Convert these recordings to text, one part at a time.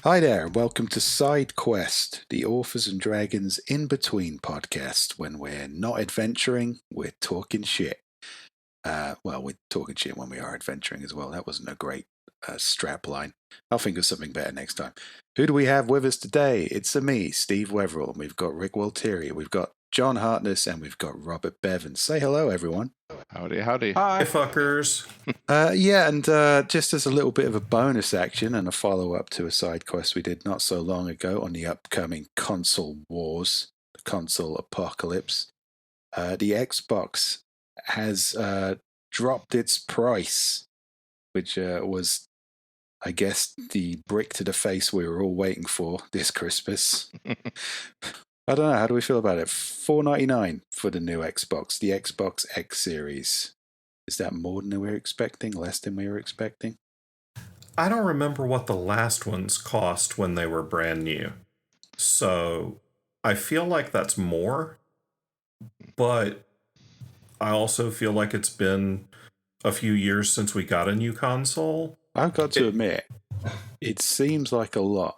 Hi there, welcome to Side Quest, the Authors and Dragons in-between podcast. When we're not adventuring, we're talking shit. We're talking shit when we are adventuring as well. That wasn't a great strap line. I'll think of something better next time. Who do we have with us today? It's me, Steve Weverill, and we've got Rick Walteri, we've got John Hartness, and we've got Robert Bevan. Say hello, everyone. Howdy, howdy. Hi, fuckers. Just as a little bit of a bonus action and a follow-up to a side quest we did not so long ago on the upcoming console wars, the console apocalypse, the Xbox has dropped its price, which was, I guess, the brick to the face we were all waiting for this Christmas. I don't know, how do we feel about it? $4.99 for the new Xbox, the Xbox X Series. Is that more than we were expecting? Less than we were expecting? I don't remember what the last ones cost when they were brand new. So I feel like that's more. But I also feel like it's been a few years since we got a new console. I've got to admit, it seems like a lot.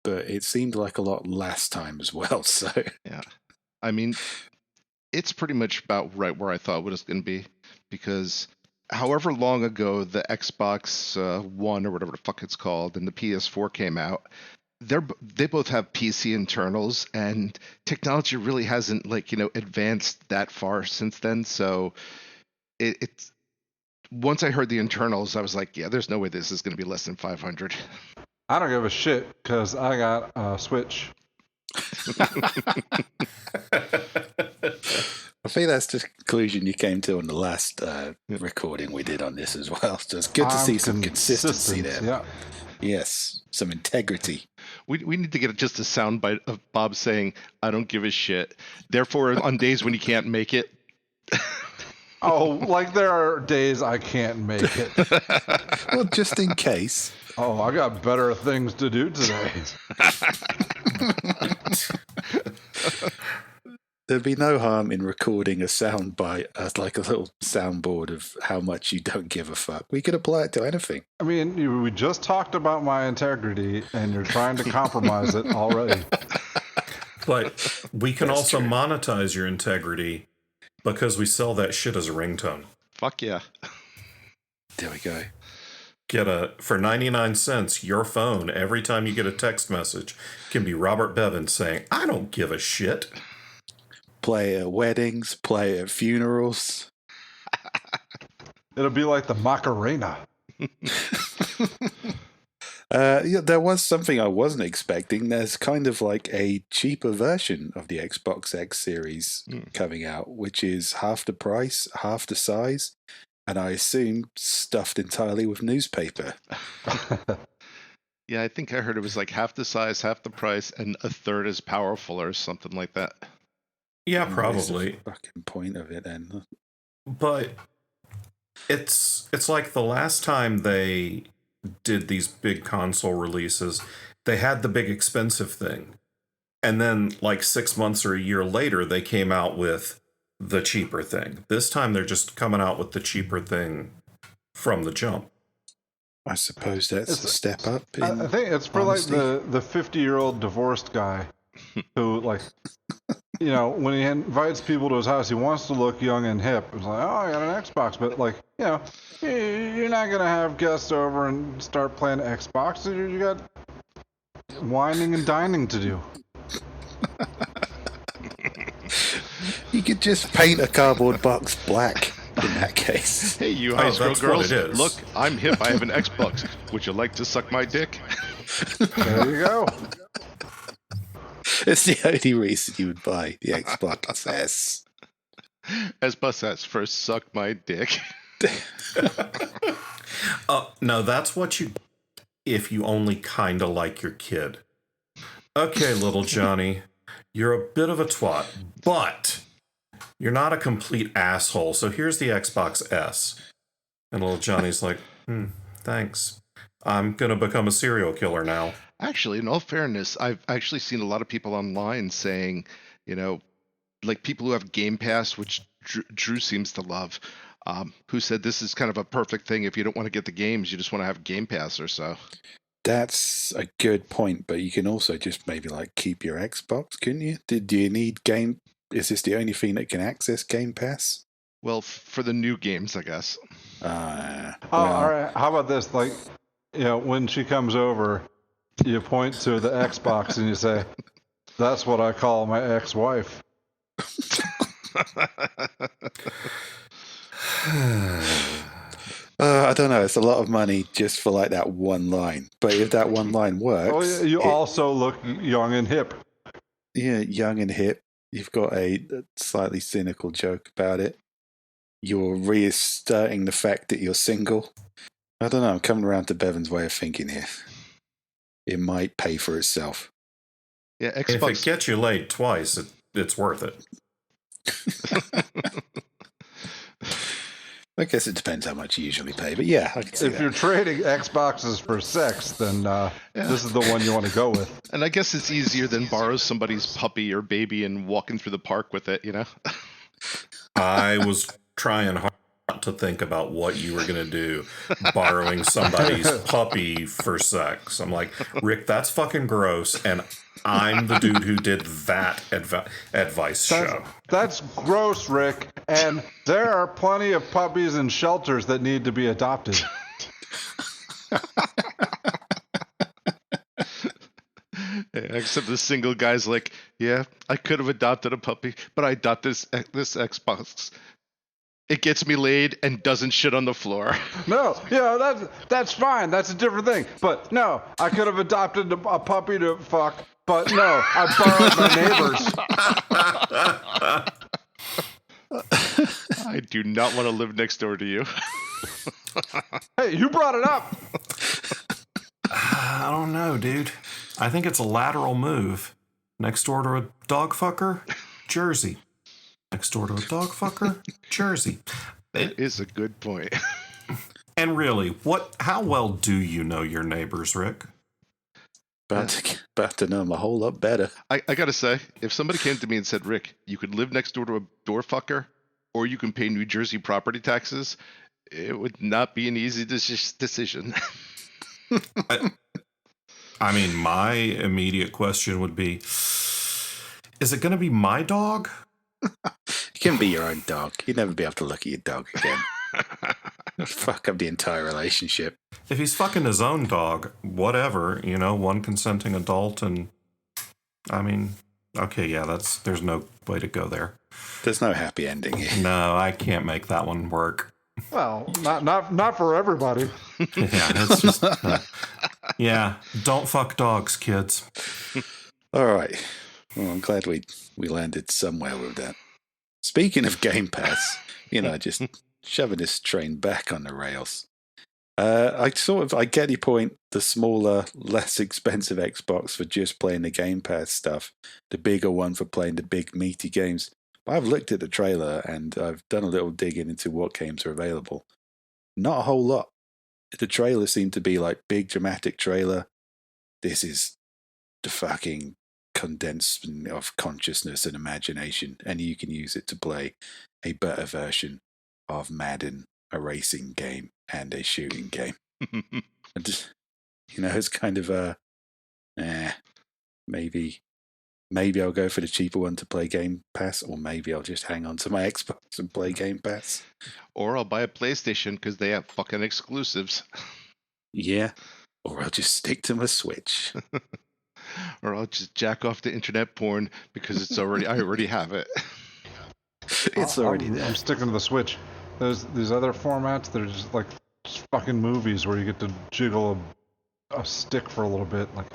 But it seemed like a lot last time as well, so... Yeah. I mean, it's pretty much about right where I thought it was going to be. Because however long ago the Xbox One or whatever the fuck it's called and the PS4 came out, they both have PC internals, and technology really hasn't advanced that far since then. So it's once I heard the internals, I was like, yeah, there's no way this is going to be less than 500. I don't give a shit because I got a Switch. I think that's the conclusion you came to on the last recording we did on this as well. So it's good to see some consistency there. Yeah. Yes, some integrity. We need to get just a soundbite of Bob saying, I don't give a shit. Therefore, on days when you can't make it. Oh, like there are days I can't make it. Well, just in case. Oh, I got better things to do today. There'd be no harm in recording a soundbite as like a little soundboard of how much you don't give a fuck. We could apply it to anything. I mean, we just talked about my integrity, and you're trying to compromise it already. But we can also monetize your integrity because we sell that shit as a ringtone. Fuck yeah. There we go. For 99 cents, your phone, every time you get a text message, can be Robert Bevan saying, I don't give a shit. Play at weddings, play at funerals. It'll be like the Macarena. There was something I wasn't expecting. There's kind of like a cheaper version of the Xbox X Series coming out, which is half the price, half the size, and I assume stuffed entirely with newspaper. Yeah, I think I heard it was like half the size, half the price, and a third as powerful or something like that. Yeah, probably. What's the fucking point of it then? But it's like the last time they did these big console releases, they had the big expensive thing. And then like 6 months or a year later, they came out with the cheaper thing. This time they're just coming out with the cheaper thing from the jump. I suppose that's a step up. I think it's for honesty. Like the 50-year-old divorced guy who, like, you know, when he invites people to his house, he wants to look young and hip. It's like, oh, I got an Xbox, but like, you know, you're not gonna have guests over and start playing Xbox. You got whining and dining to do. You could just paint a cardboard box black in that case. Hey, you high school girls, is. Look, I'm hip. I have an Xbox. Would you like to suck my dick? There you go. It's the only reason you would buy the Xbox S. Xbox S first suck my dick. No, that's what you... if you only kind of like your kid. Okay, little Johnny, you're a bit of a twat, but you're not a complete asshole, so here's the Xbox S. And little Johnny's like, thanks. I'm going to become a serial killer now. Actually, in all fairness, I've actually seen a lot of people online saying, you know, like people who have Game Pass, which Drew seems to love, who said this is kind of a perfect thing if you don't want to get the games, you just want to have Game Pass or so. That's a good point, but you can also just maybe like keep your Xbox, couldn't you? Do you need Game? Is this the only thing that can access Game Pass? Well, for the new games, I guess. All right. How about this? Like, when she comes over, you point to the Xbox and you say, "That's what I call my ex-wife." I don't know. It's a lot of money just for like that one line. But if that one line works, you also look young and hip. Yeah, young and hip. You've got a slightly cynical joke about it. You're reasserting the fact that you're single. I don't know. I'm coming around to Bevan's way of thinking here. It might pay for itself. Yeah, If Xbox. it gets you laid twice, it's worth it. I guess it depends how much you usually pay, but yeah, I can see If you're trading Xboxes for sex, then this is the one you want to go with. And I guess it's easier than borrow somebody's puppy or baby and walking through the park with it, I was trying hard not to think about what you were going to do, borrowing somebody's puppy for sex. I'm like, Rick, that's fucking gross, and I'm the dude who did that advice show. That's gross, Rick, and there are plenty of puppies in shelters that need to be adopted. Except the single guy's like, yeah, I could have adopted a puppy, but I adopted this Xbox. It gets me laid and doesn't shit on the floor. No, that's fine. That's a different thing. But no, I could have adopted a puppy to fuck, but no, I borrowed my neighbor's. I do not want to live next door to you. Hey, you brought it up. I don't know, dude. I think it's a lateral move. Next door to a dog fucker, Jersey. Next door to a dog fucker, Jersey. That is a good point. And really, how well do you know your neighbors, Rick? about to know them a whole lot better. I gotta say, if somebody came to me and said, Rick, you could live next door to a door fucker, or you can pay New Jersey property taxes, it would not be an easy decision. I mean, my immediate question would be, is it going to be my dog? It can be your own dog. You'd never be able to look at your dog again. Fuck up the entire relationship. If he's fucking his own dog, whatever, one consenting adult, and I mean, okay, yeah, there's no way to go there. There's no happy ending here. No, I can't make that one work. Well, not for everybody. Yeah, it's just don't fuck dogs, kids. All right. Well, I'm glad we landed somewhere with that. Speaking of Game Pass, just shoving this train back on the rails. I get your point. The smaller, less expensive Xbox for just playing the Game Pass stuff, the bigger one for playing the big meaty games. But I've looked at the trailer and I've done a little digging into what games are available. Not a whole lot. The trailer seemed to be like big dramatic trailer. This is the fucking condensation of consciousness and imagination, and you can use it to play a better version of Madden, a racing game and a shooting game. And, it's kind of maybe I'll go for the cheaper one to play Game Pass, or maybe I'll just hang on to my Xbox and play Game Pass. Or I'll buy a PlayStation because they have fucking exclusives. Yeah, or I'll just stick to my Switch. Or I'll just jack off the internet porn because I already have it. It's already there. I'm sticking to the Switch. There's these other formats that are just like fucking movies where you get to jiggle a stick for a little bit. Like,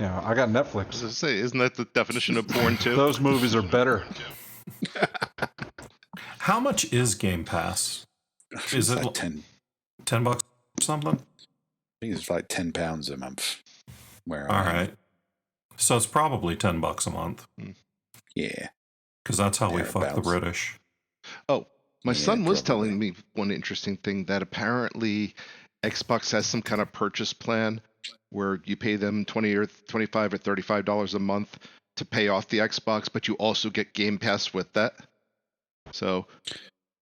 I got Netflix. I was gonna say, isn't that the definition of porn too? Those movies are better. How much is Game Pass? Is it like $10 or something? I think it's like £10 a month. All right. So it's probably $10 a month. Yeah. Because that's how we fuck the British. Oh, my son was probably. telling me one interesting thing, that apparently Xbox has some kind of purchase plan where you pay them $20 or $25 or $35 a month to pay off the Xbox, but you also get Game Pass with that. So,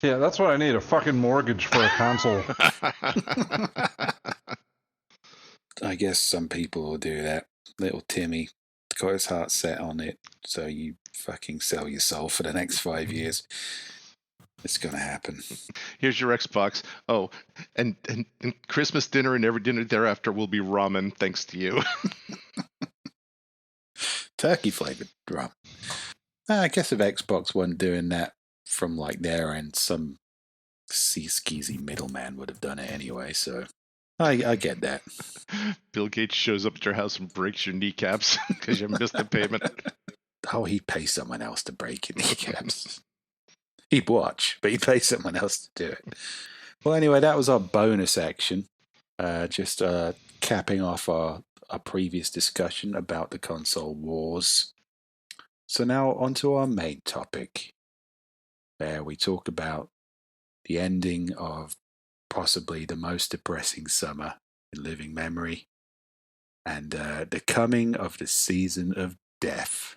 yeah, that's what I need, a fucking mortgage for a console. I guess some people will do that. Little Timmy got his heart set on it, so you fucking sell your soul for the next 5 years. It's gonna happen. Here's your Xbox. Oh, and Christmas dinner and every dinner thereafter will be ramen, thanks to you. Turkey flavored rum. I guess if Xbox wasn't doing that from like their end, some skeezy middleman would have done it anyway. So I get that. Bill Gates shows up at your house and breaks your kneecaps because you missed the payment. Oh, he'd pay someone else to break your kneecaps. He'd watch, but he'd pay someone else to do it. Well, anyway, that was our bonus action. Just capping off our previous discussion about the console wars. So now onto our main topic, where we talk about the ending of possibly the most depressing summer in living memory, and the coming of the season of death.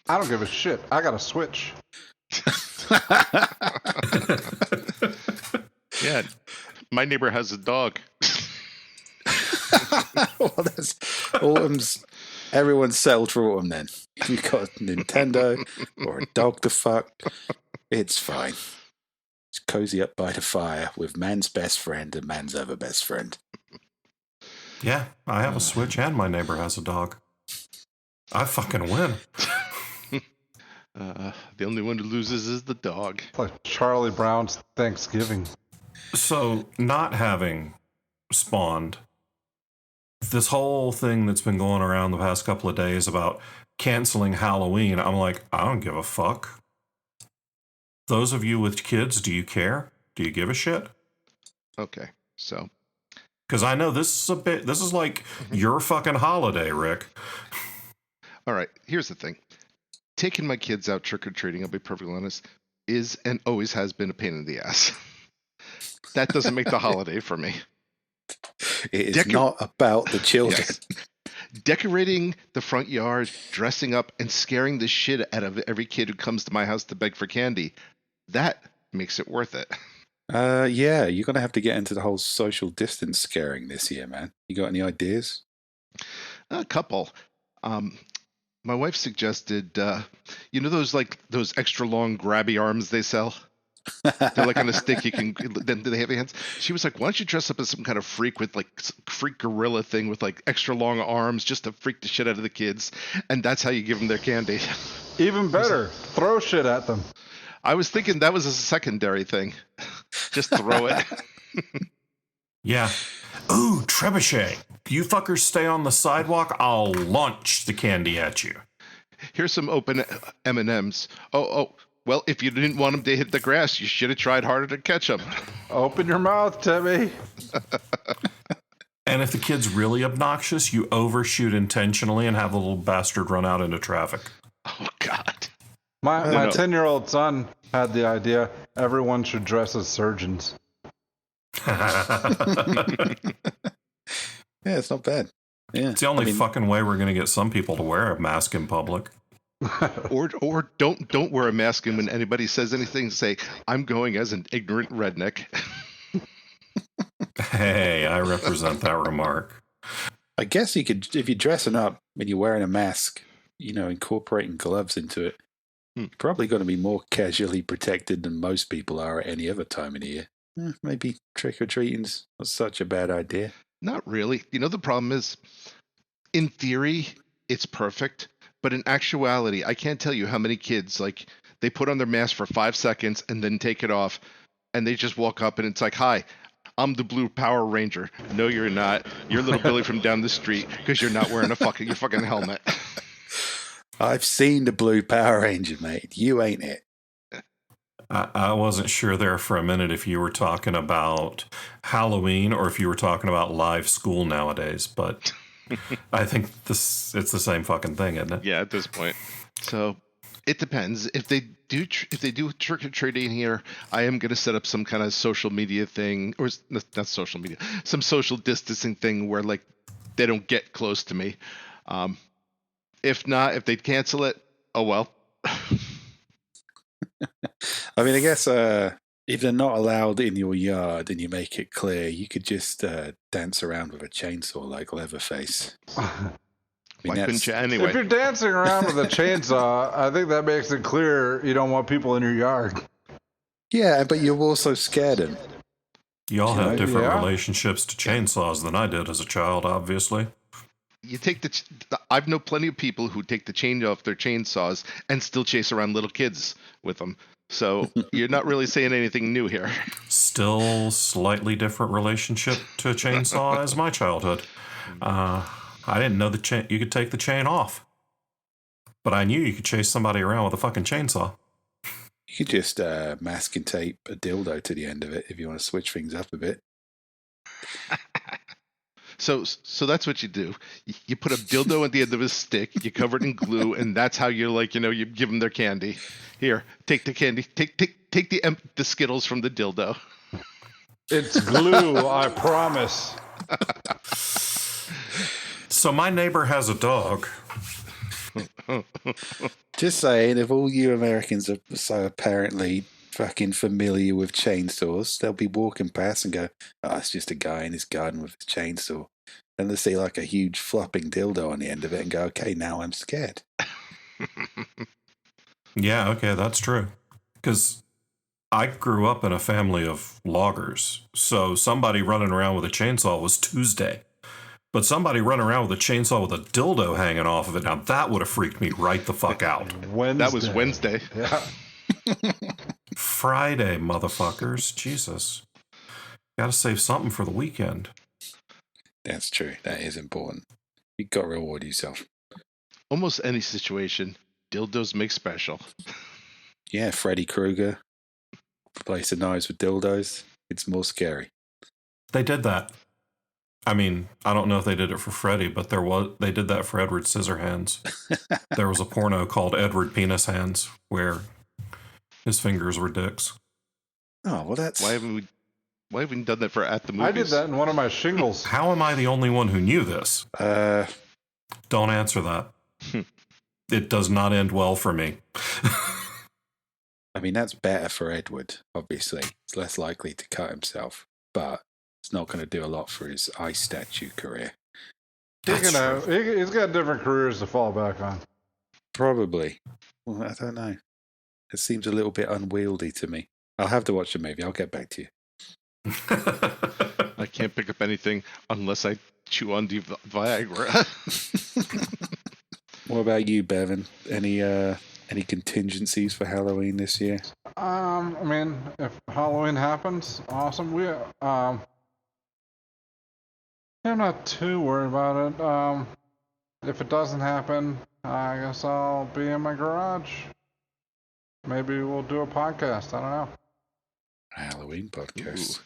I don't give a shit. I got a Switch. Yeah, my neighbor has a dog. Well, that's autumn's. Everyone's settled for autumn then. If you've got a Nintendo or a dog to fuck, it's fine. Just cozy up by the fire with man's best friend and man's other best friend. Yeah, I have a Switch and my neighbor has a dog. I fucking win. The only one who loses is the dog. It's like Charlie Brown's Thanksgiving. So, not having spawned, this whole thing that's been going around the past couple of days about canceling Halloween, I'm like, I don't give a fuck. Those of you with kids, do you care? Do you give a shit? Okay, so. Because I know this is like your fucking holiday, Rick. All right, here's the thing. Taking my kids out trick-or-treating, I'll be perfectly honest, is and always has been a pain in the ass. That doesn't make the holiday for me. It is not about the children. Yes. Decorating the front yard, dressing up, and scaring the shit out of every kid who comes to my house to beg for candy, that makes it worth it. Yeah, you're going to have to get into the whole social distance scaring this year, man. You got any ideas? A couple. My wife suggested, those extra long grabby arms they sell? They're like on a stick. You can. Then do they have hands? She was like, "Why don't you dress up as some kind of freak with like freak gorilla thing with like extra long arms, just to freak the shit out of the kids, and that's how you give them their candy." Even better, throw shit at them. I was thinking that was a secondary thing. Just throw it. Yeah. Ooh, trebuchet. You fuckers stay on the sidewalk. I'll launch the candy at you. Here's some open M&Ms. Oh. Well, if you didn't want them to hit the grass, you should have tried harder to catch them. Open your mouth, Timmy. And if the kid's really obnoxious, you overshoot intentionally and have the little bastard run out into traffic. Oh, God. My 10-year-old son had the idea everyone should dress as surgeons. Yeah, it's not bad. Yeah, it's the only fucking way we're going to get some people to wear a mask in public. or don't wear a mask, and when anybody says anything, say, "I'm going as an ignorant redneck." Hey, I represent that remark. I guess you could, if you're dressing up and you're wearing a mask, incorporating gloves into it, you're probably going to be more casually protected than most people are at any other time of the year. Maybe trick-or-treating's not such a bad idea. Not really. The problem is, in theory, it's perfect. But in actuality, I can't tell you how many kids, like, they put on their mask for 5 seconds and then take it off, and they just walk up and it's like, "Hi, I'm the Blue Power Ranger." No, you're not. You're little Billy from down the street because you're not wearing your fucking helmet. I've seen the Blue Power Ranger, mate. You ain't it. I wasn't sure there for a minute if you were talking about Halloween or if you were talking about live school nowadays, but I think it's the same fucking thing, isn't it? Yeah, at this point. So it depends. If they do trick or treating here, I am going to set up some kind of social media thing, or not social media, some social distancing thing where like they don't get close to me. If not, if they cancel it, oh well. I mean, I guess If they're not allowed in your yard and you make it clear, you could just dance around with a chainsaw like Leatherface. Why couldn't you anyway? If you're dancing around with a chainsaw, I think that makes it clear you don't want people in your yard. Yeah, but you've also scared them. Y'all have different yeah. relationships to chainsaws than I did as a child, obviously. You take I've known plenty of people who take the chain off their chainsaws and still chase around little kids with them. So you're not really saying anything new here. Still slightly different relationship to a chainsaw as my childhood. I didn't know you could take the chain off. But I knew you could chase somebody around with a fucking chainsaw. You could just masking tape a dildo to the end of it if you want to switch things up a bit. So that's what you do. You put a dildo at the end of a stick, you cover it in glue, and that's how you're like, you give them their candy. Here, take the candy. Take the Skittles from the dildo. It's glue, I promise. So my neighbor has a dog. Just saying, if all you Americans are so apparently fucking familiar with chainsaws, they'll be walking past and go, "Oh, it's just a guy in his garden with his chainsaw." And they see like a huge flopping dildo on the end of it and go, "Okay, now I'm scared." Yeah, okay, that's true. Because I grew up in a family of loggers, so somebody running around with a chainsaw was Tuesday. But somebody running around with a chainsaw with a dildo hanging off of it, now that would have freaked me right the fuck out. Wednesday. That was Wednesday. Yeah. Friday, motherfuckers. Jesus. Gotta save something for the weekend. That's true. That is important. You've got to reward yourself. Almost any situation, dildos make special. Yeah, Freddy Krueger replacing knives with dildos. It's more scary. They did that. I mean, I don't know if they did it for Freddy, but they did that for Edward Scissorhands. There was a porno called Edward Penis Hands where his fingers were dicks. Oh, well, that's... Why haven't we done that for At the Movies? I did that in one of my shingles. How am I the only one who knew this? Don't answer that. It does not end well for me. I mean, that's better for Edward, obviously. He's less likely to cut himself, but it's not going to do a lot for his ice statue career. He's got different careers to fall back on. Probably. Well, I don't know. It seems a little bit unwieldy to me. I'll have to watch the movie. I'll get back to you. I can't pick up anything unless I chew on the Viagra. What about you, Bevan? Any contingencies for Halloween this year? I mean, if Halloween happens, awesome. I'm not too worried about it. If it doesn't happen, I guess I'll be in my garage. Maybe we'll do a podcast. I don't know. A Halloween podcast.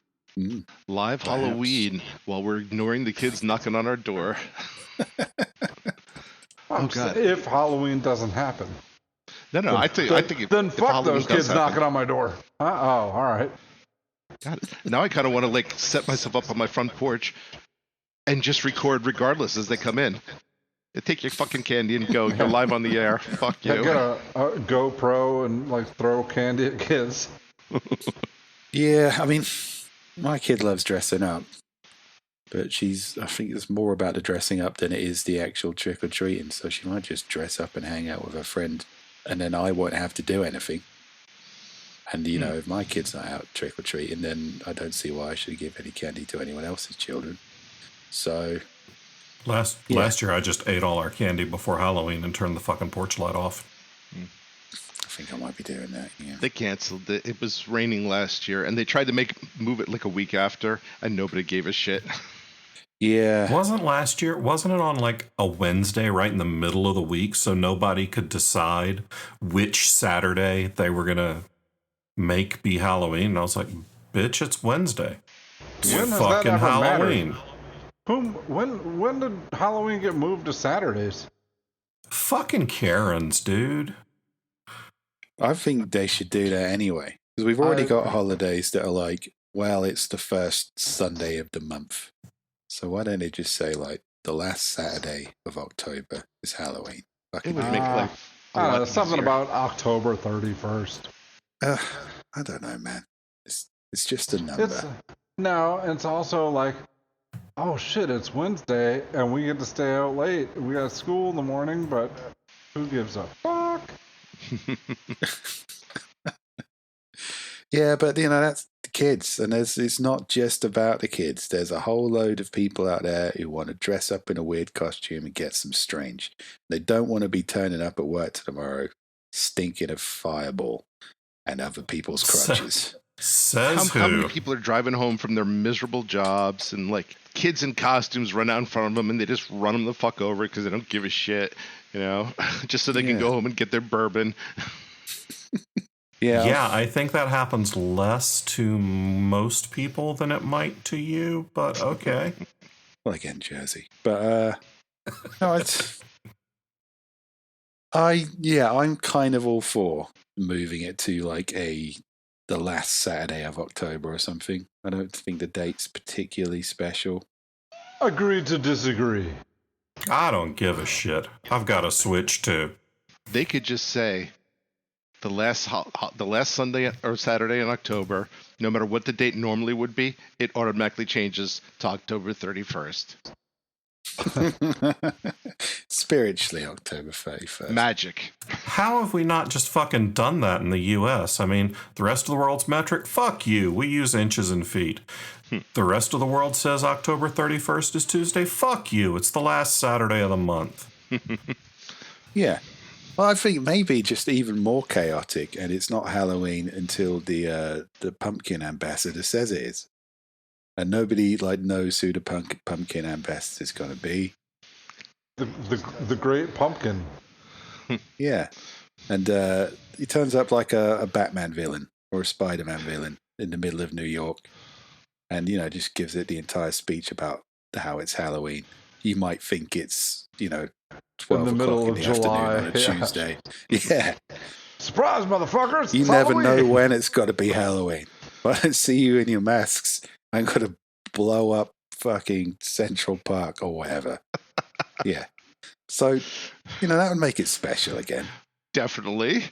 Live Perhaps. Halloween while we're ignoring the kids knocking on our door. Oh, God. If Halloween doesn't happen. No, I think then fuck Halloween those kids knocking on my door. All right. God, now I kind of want to set myself up on my front porch and just record regardless as they come in. Take your fucking candy and go. You're live on the air. Fuck you. Get a GoPro and throw candy at kids. Yeah, I mean, my kid loves dressing up, but I think it's more about the dressing up than it is the actual trick or treating. So she might just dress up and hang out with her friend, and then I won't have to do anything. And if my kid's not out trick or treating, then I don't see why I should give any candy to anyone else's children. So last year I just ate all our candy before Halloween and turned the fucking porch light off. I think I might be doing that. Yeah. They canceled it. It was raining last year, and they tried to move it like a week after, and nobody gave a shit. Yeah. Wasn't it on a Wednesday right in the middle of the week, so nobody could decide which Saturday they were going to make be Halloween? And I was like, bitch, it's Wednesday. It's fucking Halloween. When did Halloween get moved to Saturdays? Fucking Karens, dude. I think they should do that anyway. Because we've already got holidays that are it's the first Sunday of the month. So why don't they just say, the last Saturday of October is Halloween? It would make something about October 31st. I don't know, man. It's just a number. It's also like, oh shit, it's Wednesday and we get to stay out late. We got school in the morning, but who gives a fuck? Yeah, but that's the kids, and it's not just about the kids. There's a whole load of people out there who want to dress up in a weird costume and get some strange. They don't want to be turning up at work tomorrow stinking of Fireball and other people's crutches. Says how many people are driving home from their miserable jobs and like kids in costumes run out in front of them and they just run them the fuck over because they don't give a shit, just so they can go home and get their bourbon. Yeah, I think that happens less to most people than it might to you, but okay. Well, again, Jersey. But, no, I'm kind of all for moving it to like the last Saturday of October or something. I don't think the date's particularly special. Agree to disagree. I don't give a shit. I've got a Switch too. They could just say the last Sunday or Saturday in October, no matter what the date normally would be, it automatically changes to October 31st. Spiritually, October 31st. Magic. How have we not just fucking done that in the U.S.? I mean, the rest of the world's metric, fuck you. We use inches and feet. The rest of the world says October 31st is Tuesday. Fuck you. It's the last Saturday of the month. Yeah. Well, I think maybe just even more chaotic, and it's not Halloween until the pumpkin ambassador says it is. And nobody knows who the pumpkin ambassador is going to be. The great pumpkin. Yeah. And he turns up like a Batman villain or a Spider-Man villain in the middle of New York. And, just gives it the entire speech about how it's Halloween. You might think it's, 12 in the middle o'clock in the July, afternoon on a Tuesday. Yeah. Surprise, motherfuckers! You never know when it's got to be Halloween. But I see you in your masks. I'm going to blow up fucking Central Park or whatever. Yeah. So, that would make it special again. Definitely.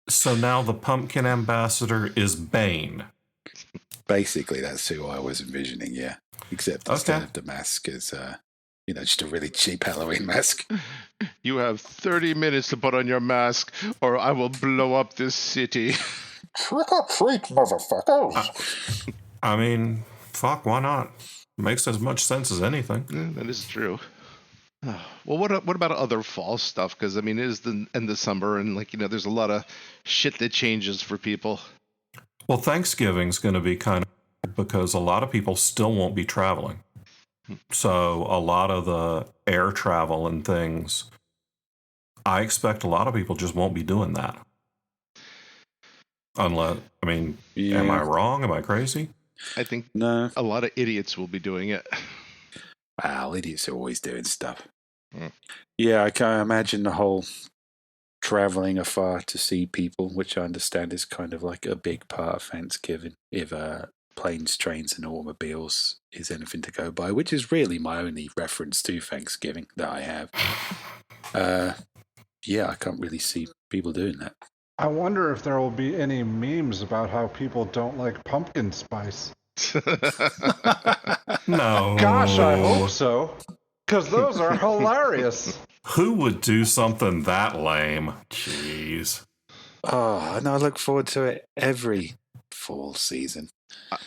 So now the pumpkin ambassador is Bane. Basically, that's who I was envisioning, yeah. Except instead of the mask is, just a really cheap Halloween mask. You have 30 minutes to put on your mask, or I will blow up this city. Trick or treat, motherfuckers. I mean, fuck, why not? Makes as much sense as anything. Yeah, that is true. Well, what about other fall stuff? Because, it is the end of summer, and, there's a lot of shit that changes for people. Well, Thanksgiving's going to be kind of because a lot of people still won't be traveling. So a lot of the air travel and things, I expect a lot of people just won't be doing that. Unless, am I wrong? Am I crazy? I think no. A lot of idiots will be doing it. Wow, idiots are always doing stuff. Yeah, I can imagine the whole traveling afar to see people, which I understand is kind of like a big part of Thanksgiving. If planes, trains, and automobiles is anything to go by, which is really my only reference to Thanksgiving that I have. Yeah, I can't really see people doing that. I wonder if there will be any memes about how people don't like pumpkin spice. No. Gosh, I hope so. Because those are hilarious. Who would do something that lame? Jeez. Oh, and I look forward to it every fall season.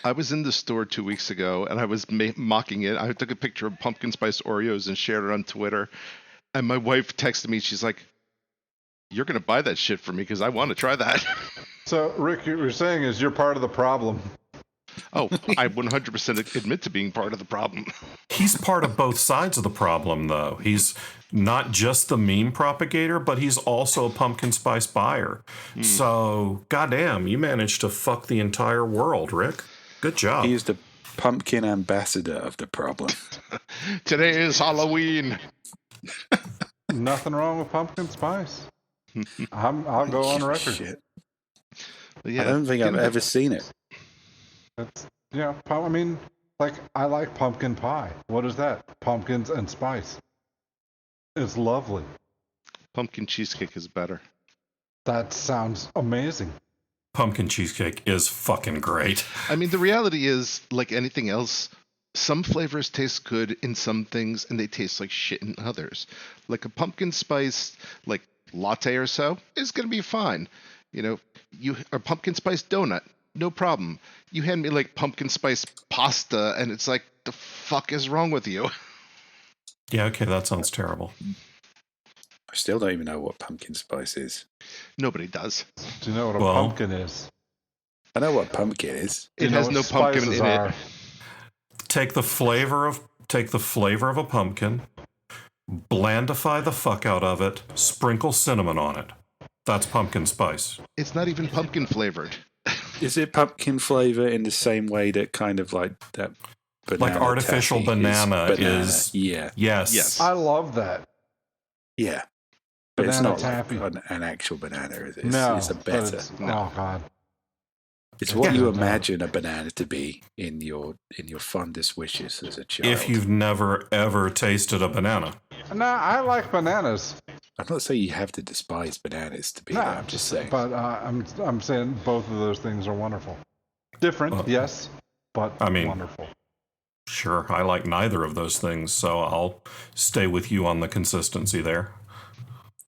I was in the store 2 weeks ago, and I was mocking it. I took a picture of pumpkin spice Oreos and shared it on Twitter. And my wife texted me. She's like, "You're going to buy that shit for me because I want to try that." So, Rick, what you're saying is you're part of the problem. Oh, I 100% admit to being part of the problem. He's part of both sides of the problem, though. He's not just the meme propagator, but he's also a pumpkin spice buyer. So, goddamn, you managed to fuck the entire world, Rick. Good job. He's the pumpkin ambassador of the problem. Today is Halloween. Nothing wrong with pumpkin spice. I'll go on record. Shit. Yeah, I don't think I've ever seen it. It's, I like pumpkin pie. What is that? Pumpkins and spice. It's lovely. Pumpkin cheesecake is better. That sounds amazing. pumpkin cheesecake is fucking great. I mean, the reality is, like anything else, some flavors taste good in some things, and they taste like shit in others. Like a pumpkin spice, like latte or so, is gonna be fine. You know, a pumpkin spice donut, no problem. You hand me like pumpkin spice pasta, and it's like, the fuck is wrong with you? Yeah, okay, that sounds terrible. I still don't even know what pumpkin spice is. Nobody does. Do you know what a Well- pumpkin is? I know what pumpkin is. It Do you know has what no pumpkin spices in it. are? Take the flavor of a pumpkin, blandify the fuck out of it, sprinkle cinnamon on it. That's pumpkin spice. It's not even pumpkin flavored. Is it pumpkin flavor in the same way that kind of like that banana Like artificial taffy banana is- yeah, Yes. Yes. I love that. yeah. But it's Banana not taffy. like an actual banana, is it? No, It's a but better. oh god. It's what Yeah. you imagine a banana to be in your fondest wishes as a child. If you've never ever tasted a banana. No, I like bananas. I'm not saying you have to despise bananas to be No, there. I'm just saying. But I'm saying both of those things are wonderful. Different, yes, but I mean- wonderful. Sure, I like neither of those things, so I'll stay with you on the consistency there.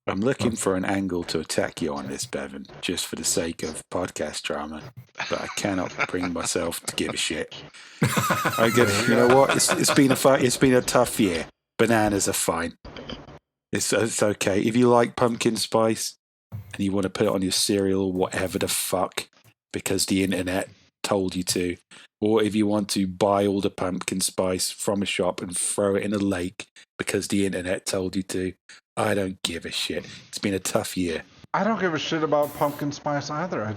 I'm looking for an angle to attack you on this, Bevan, just for the sake of podcast drama. But I cannot bring myself to give a shit. You know what? It's been a tough year. Bananas are fine. It's okay. If you like pumpkin spice and you want to put it on your cereal or whatever the fuck because the internet told you to, or if you want to buy all the pumpkin spice from a shop and throw it in a lake because the internet told you to, I don't give a shit. It's been a tough year. I don't give a shit about pumpkin spice either.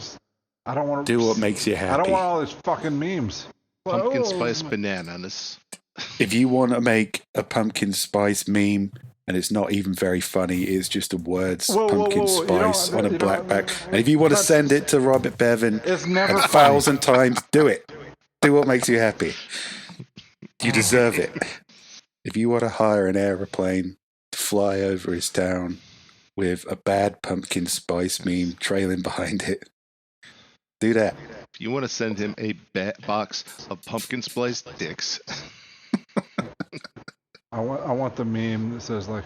I don't want to Do what makes you happy. I don't want all these fucking memes. Pumpkin Oh, spice bananas. If you want to make a pumpkin spice meme and it's not even very funny, it's just the words Whoa, whoa, pumpkin whoa, whoa. spice You on a don't- black back. And if you want to that's- send it to Robert Bevan It's never a funny. 1,000 times, do it. Do what makes you happy. You deserve it. If you want to hire an aeroplane to fly over his town with a bad pumpkin spice meme trailing behind it, do that. If you want to send him a box of pumpkin spice dicks, I want the meme that says like,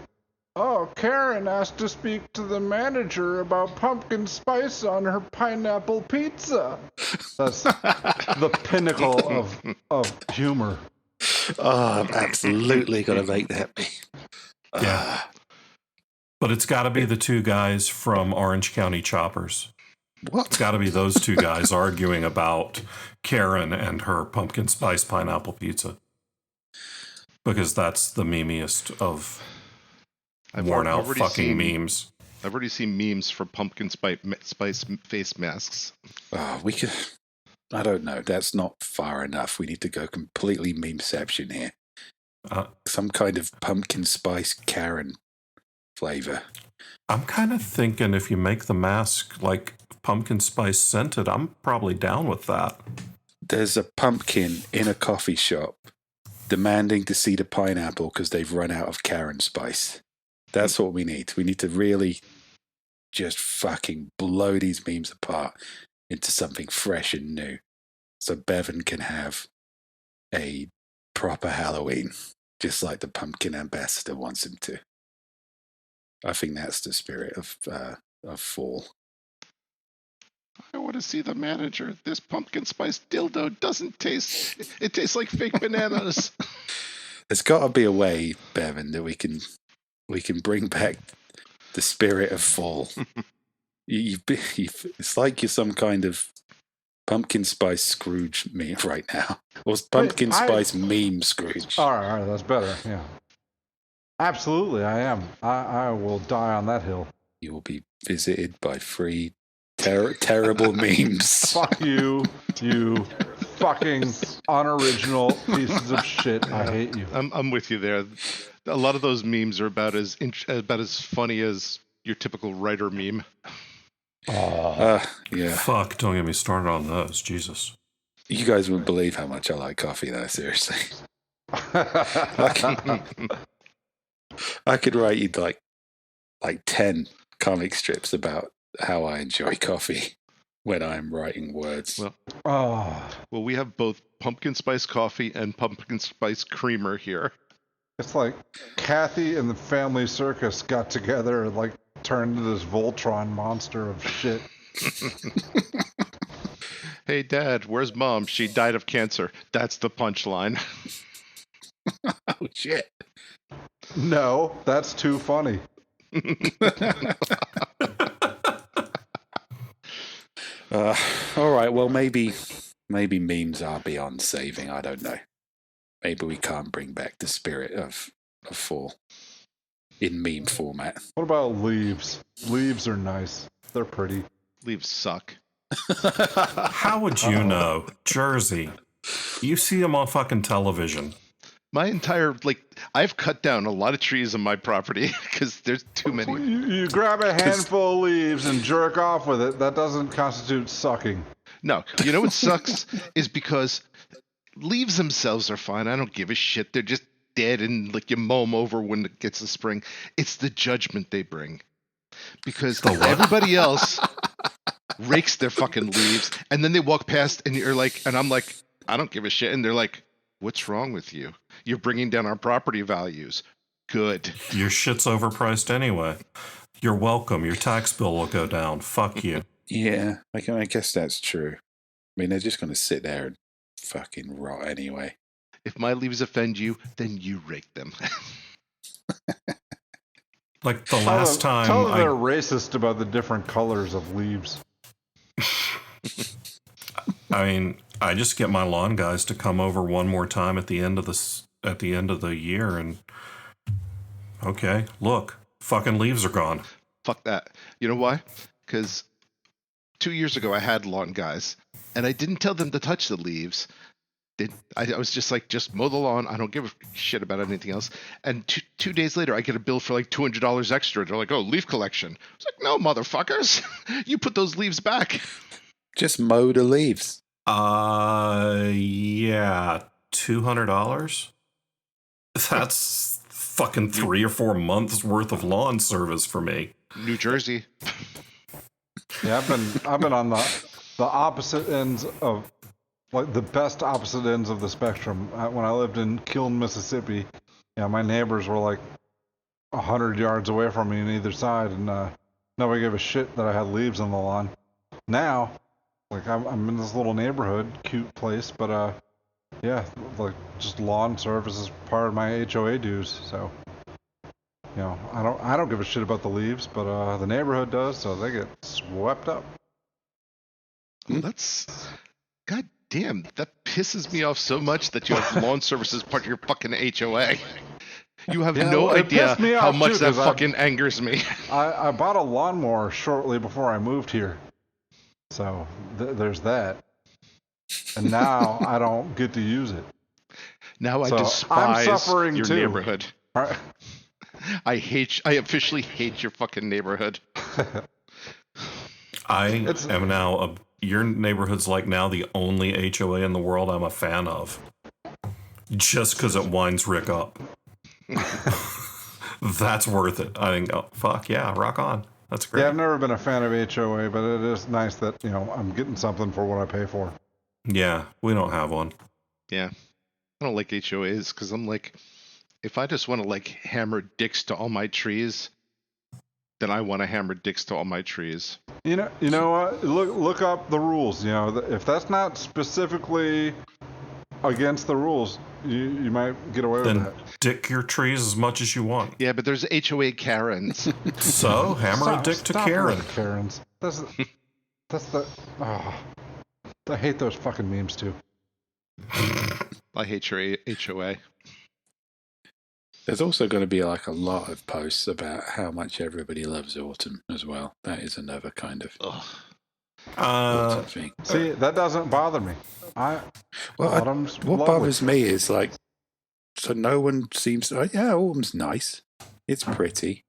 "Oh, Karen asked to speak to the manager about pumpkin spice on her pineapple pizza." That's the pinnacle of humor. Oh, I'm absolutely going to make that meme. Yeah. But it's got to be the two guys from Orange County Choppers. It's What? got to be those two guys arguing about Karen and her pumpkin spice pineapple pizza. Because that's the memeiest of worn out already fucking seen- memes. I've already seen memes for pumpkin spice face masks. Oh, we could. I don't know. That's not far enough. We need to go completely memeception here. Some kind of pumpkin spice Karen flavor. I'm kind of thinking if you make the mask like pumpkin spice scented, I'm probably down with that. There's a pumpkin in a coffee shop demanding to see the pineapple because they've run out of Karen spice. That's what we need. We need to really just fucking blow these memes apart into something fresh and new so Bevan can have a proper Halloween, just like the pumpkin ambassador wants him to. I think that's the spirit of fall. I want to see the manager. This pumpkin spice dildo doesn't taste. It tastes like fake bananas. There's got to be a way, Bevan, that we can bring back the spirit of fall. It's like you're some kind of pumpkin spice Scrooge meme right now, or pumpkin spice meme Scrooge. All right, that's better. Yeah, absolutely, I am. I will die on that hill. You will be visited by three terrible memes. Fuck you, you fucking unoriginal pieces of shit. I hate you. I'm with you there. A lot of those memes are about as funny as your typical writer meme. Yeah. Fuck, don't get me started on those. Jesus. You guys wouldn't believe how much I like coffee, though. Seriously, I could write you like 10 comic strips about how I enjoy coffee. when I'm writing words. Well, Oh, well, we have both pumpkin spice coffee and pumpkin spice creamer here. it's like Kathy and the family circus got together and like turned into this Voltron monster of shit. Hey, Dad, where's Mom? She died of cancer. That's the punchline. Oh, shit. No, that's too funny. All right, well, maybe memes are beyond saving. I don't know. Maybe we can't bring back the spirit of fall in meme format. What about leaves? Leaves are nice. They're pretty. Leaves suck. How would you know? Jersey. You see them on fucking television. My entire, I've cut down a lot of trees on my property because there's too many. You grab a handful of leaves and jerk off with it. That doesn't constitute sucking. No, you know what sucks is because leaves themselves are fine. I don't give a shit. They're just dead and you mow them over when it gets to spring. It's the judgment they bring. Because everybody else rakes their fucking leaves and then they walk past and you're like, and I'm like, I don't give a shit. And they're like, what's wrong with you? You're bringing down our property values. Good. Your shit's overpriced anyway. You're welcome. Your tax bill will go down. Fuck you. Yeah, I guess that's true. I mean, they're just going to sit there and fucking rot anyway. If my leaves offend you, then you rake them. Like the last time Tell them they're racist about the different colors of leaves. I mean, I just get my lawn guys to come over one more time at the end of the year and okay, look, fucking leaves are gone. Fuck that. You know why? Because 2 years ago I had lawn guys and I didn't tell them to touch the leaves. I was just like, just mow the lawn. I don't give a shit about anything else. And two days later, I get a bill for like $200 extra. They're like, oh, leaf collection. I was like, no, motherfuckers. You put those leaves back. Just mow the leaves. Yeah, $200? That's fucking 3 or 4 months worth of lawn service for me. New Jersey. Yeah, I've been on the opposite ends of, like, the best opposite ends of the spectrum. When I lived in Kiln, Mississippi, my neighbors were like 100 yards away from me on either side, and nobody gave a shit that I had leaves on the lawn. Now, like, I'm in this little neighborhood, cute place, but yeah, like, just lawn service is part of my HOA dues. So, I don't give a shit about the leaves, but the neighborhood does, so they get swept up. Well, that's... God damn, that pisses me off so much that you have lawn service as part of your fucking HOA. You have no idea how much that fucking angers me. I bought a lawnmower shortly before I moved here. So there's that. And now I don't get to use it. Now I So despise I'm suffering your too. neighborhood. All right. I officially hate your fucking neighborhood. Am now your neighborhood's like now the only HOA in the world I'm a fan of. Just because it winds Rick up. That's worth it. I think, oh, fuck yeah, rock on. That's great. Yeah, I've never been a fan of HOA, but it is nice that, I'm getting something for what I pay for. Yeah, we don't have one. Yeah. I don't like HOAs because I'm like, if I just want to like hammer dicks to all my trees, then I want to hammer dicks to all my trees. You know what? Look up the rules. If that's not specifically against the rules, you might get away with that. Dick your trees as much as you want. Yeah, but there's HOA Karens. So hammer a dick to Karen. Karens. That's the. Oh, I hate those fucking memes too. I hate your HOA. There's also going to be like a lot of posts about how much everybody loves autumn as well. That is another kind of autumn thing. See, that doesn't bother me. Autumn's what lovely. bothers me is like, so no one seems to, yeah, autumn's nice. It's pretty.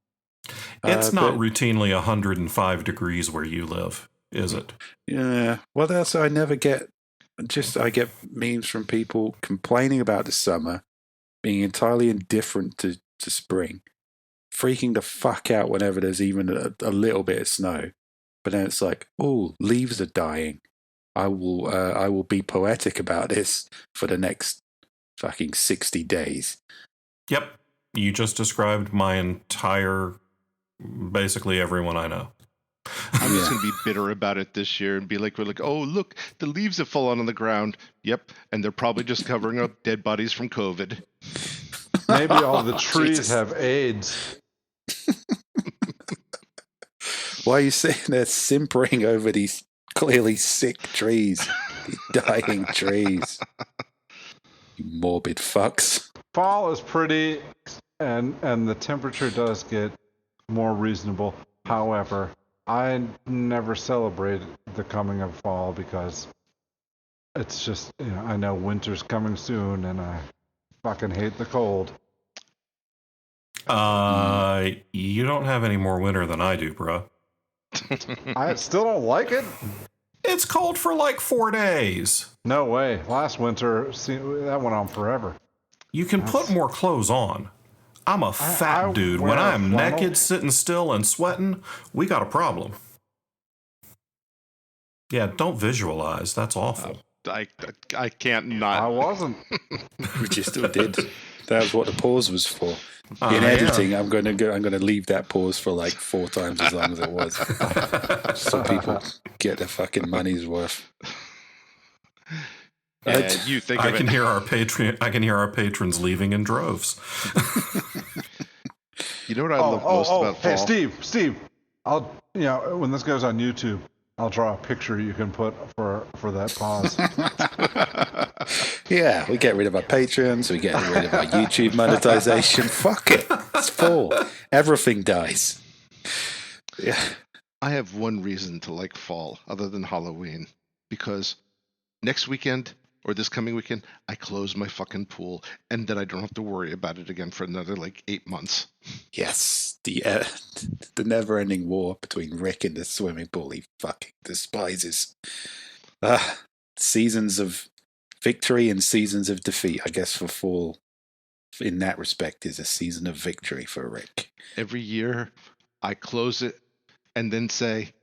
It's not routinely 105 degrees where you live, is it? Yeah. Well, that's, I never get, I get memes from people complaining about the summer, being entirely indifferent to spring, freaking the fuck out whenever there's even a little bit of snow, But then it's like, oh, leaves are dying. I will be poetic about this for the next fucking 60 days. Yep. You just described my entire, basically everyone I know. I'm just going to be bitter about it this year and be like, we're like, oh, look, the leaves have fallen on the ground. Yep. And they're probably just covering up dead bodies from COVID. Maybe all the trees Jesus. have AIDS. Why are you sitting there simpering over these clearly sick trees? These dying trees. You morbid fucks. Fall is pretty, and the temperature does get more reasonable. However, I never celebrate the coming of fall because it's just, I know winter's coming soon, and I fucking hate the cold. You don't have any more winter than I do, bro. I still don't like it. It's cold for like 4 days. No way. Last winter, that went on forever. You can put more clothes on. I'm a fat dude. When I am naked, sitting still, and sweating, we got a problem. Yeah, don't visualize. That's awful. I can't not. I wasn't. We just did. That's what the pause was for. In editing, I'm going to leave that pause for like 4 times as long as it was, so people get their fucking money's worth. And you think I can hear our patrons leaving in droves. You know what I love most about fall? Hey, Steve. I'll when this goes on YouTube, I'll draw a picture you can put for that pause. Yeah, we get rid of our Patreons, we get rid of our YouTube monetization. Fuck it. It's fall. Everything dies. Yeah. I have one reason to like fall other than Halloween, because next weekend or this coming weekend, I close my fucking pool, and then I don't have to worry about it again for another 8 months. Yes, the never-ending war between Rick and the swimming pool he fucking despises. Seasons of victory and seasons of defeat. I guess for fall, in that respect, is a season of victory for Rick. Every year, I close it and then say,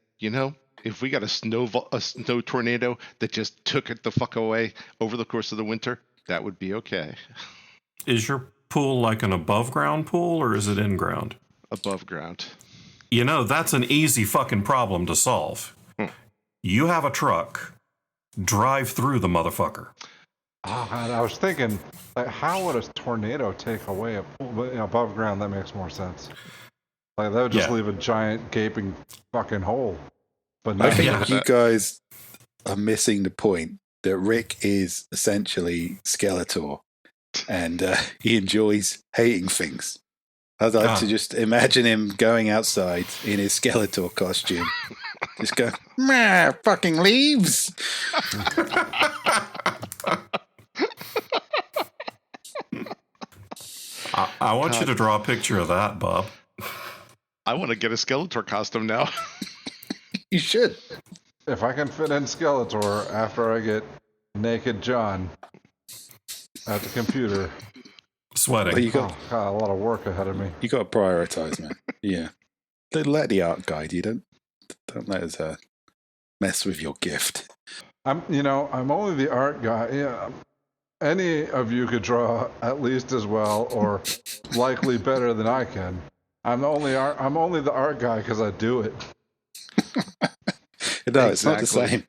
if we got a snow tornado that just took it the fuck away over the course of the winter, that would be okay. Is your pool like an above ground pool, or is it in ground? Above ground. That's an easy fucking problem to solve. You have a truck, drive through the motherfucker. Oh, God, I was thinking, how would a tornado take away a pool? But, above ground, that makes more sense. That would just leave a giant gaping fucking hole. But I think you guys are missing the point that Rick is essentially Skeletor, and he enjoys hating things. I'd like to just imagine him going outside in his Skeletor costume. Just go, meh, fucking leaves. I want you to draw a picture of that, Bob. I want to get a Skeletor costume now. You should. If I can fit in Skeletor after I get naked John at the computer. Sweating. Well, God, a lot of work ahead of me. You got to prioritize, man. Yeah. Let the art guide you. Don't let us mess with your gift. I'm only the art guy. Yeah. Any of you could draw at least as well, or likely better than I can. I'm only the art guy because I do it. No, it's not the same.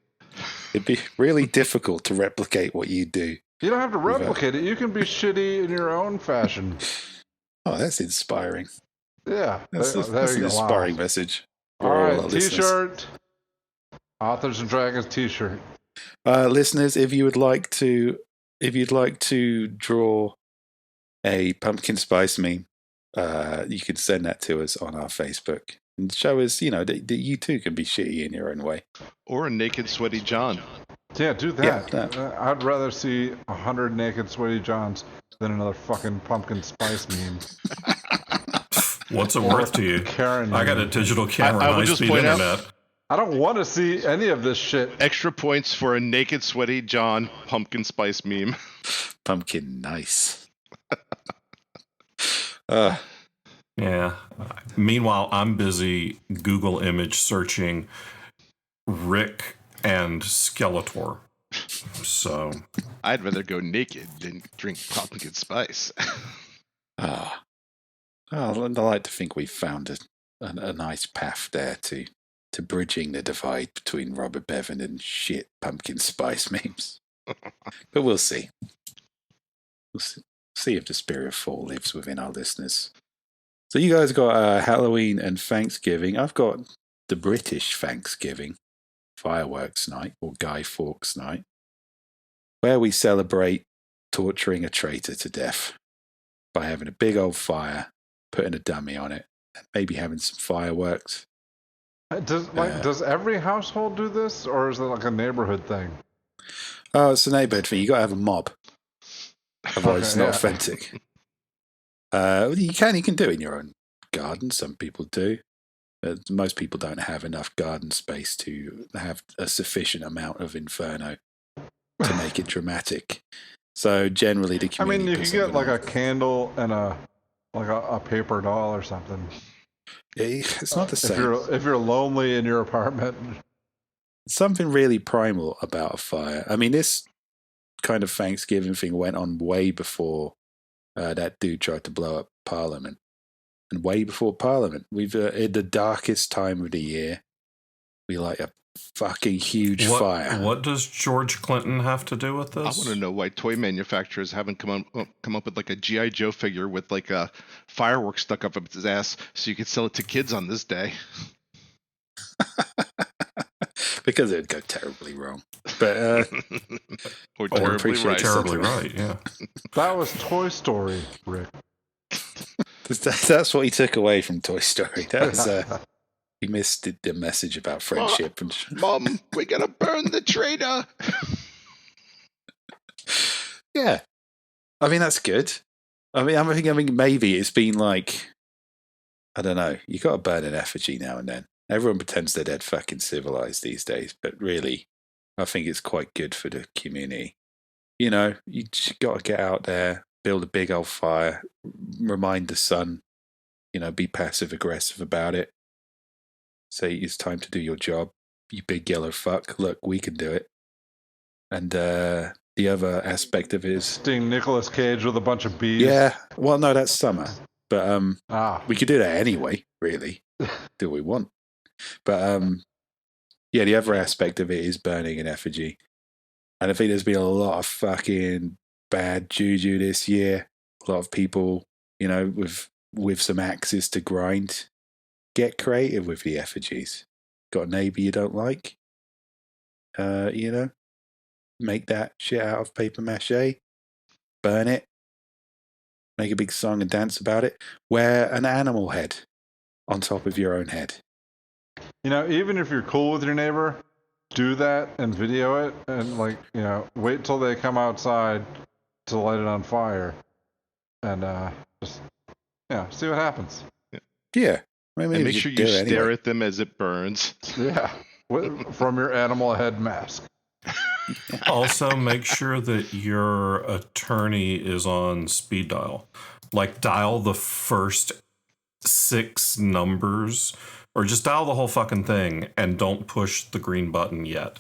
It'd be really difficult to replicate what you do. You don't have to replicate it. You can be shitty in your own fashion. Oh, that's inspiring. Yeah, That's an inspiring message. All right, T-shirt. Authors and Dragons T-shirt. Listeners, if you'd like to draw a pumpkin spice meme, you can send that to us on our Facebook and show us, that you too can be shitty in your own way. Or a naked, sweaty John. Yeah, do that. Yeah, I'd rather see 100 naked, sweaty Johns than another fucking pumpkin spice meme. What's it worth to you? Karen, I got a digital camera, I would just high-speed point out- internet. I don't want to see any of this shit. Extra points for a naked, sweaty John pumpkin spice meme. Pumpkin nice. Yeah. Meanwhile, I'm busy Google image searching Rick and Skeletor. So I'd rather go naked than drink pumpkin spice. Ah. Oh, I like to think we've found a nice path there to bridging the divide between Robert Bevan and shit pumpkin spice memes. But we'll see. We'll see if the spirit of fall lives within our listeners. So you guys got Halloween and Thanksgiving. I've got the British Thanksgiving, fireworks night, or Guy Fawkes night, where we celebrate torturing a traitor to death by having a big old fire, putting a dummy on it, and maybe having some fireworks. Does every household do this, or is it like a neighborhood thing? Oh, it's a neighborhood thing. You got to have a mob. Otherwise, it's not yeah. authentic. You can do it in your own garden. Some people do. Most people don't have enough garden space to have a sufficient amount of inferno to make it dramatic. So generally, the community. I mean, you can get like a candle and a paper doll or something. It's not the same. If you're lonely in your apartment. Something really primal about a fire. I mean, this kind of Thanksgiving thing went on way before that dude tried to blow up Parliament. And way before Parliament. We've in the darkest time of the year, we light a fucking huge fire. What does George Clinton have to do with this? I want to know why toy manufacturers haven't come up with like a G.I. Joe figure with like a firework stuck up its ass so you could sell it to kids on this day. Because it would go terribly wrong. But or terribly right. Yeah. That was Toy Story, Rick. That's what he took away from Toy Story. That was he missed the message about friendship. Mom, we gotta burn the traitor. Yeah, I mean that's good. I mean, maybe it's been like, I don't know. You got to burn an effigy now and then. Everyone pretends they're dead fucking civilized these days, but really, I think it's quite good for the community. You know, you just got to get out there, build a big old fire, remind the sun, be passive aggressive about it. Say it's time to do your job, you big yellow fuck. Look, we can do it. And the other aspect of it is sting Nicolas Cage with a bunch of bees. Yeah, well, no, that's summer, but we could do that anyway. Really, do what we want. But yeah, the other aspect of it is burning an effigy, and I think there's been a lot of fucking bad juju this year. A lot of people, with some axes to grind. Get creative with the effigies. Got a neighbour you don't like? Make that shit out of paper mache. Burn it. Make a big song and dance about it. Wear an animal head on top of your own head. Even if you're cool with your neighbor, do that and video it and wait till they come outside to light it on fire and just see what happens. Yeah. And make sure you stare at them as it burns. Yeah, from your animal head mask. Also, make sure that your attorney is on speed dial. Dial the first 6 numbers, or just dial the whole fucking thing, and don't push the green button yet.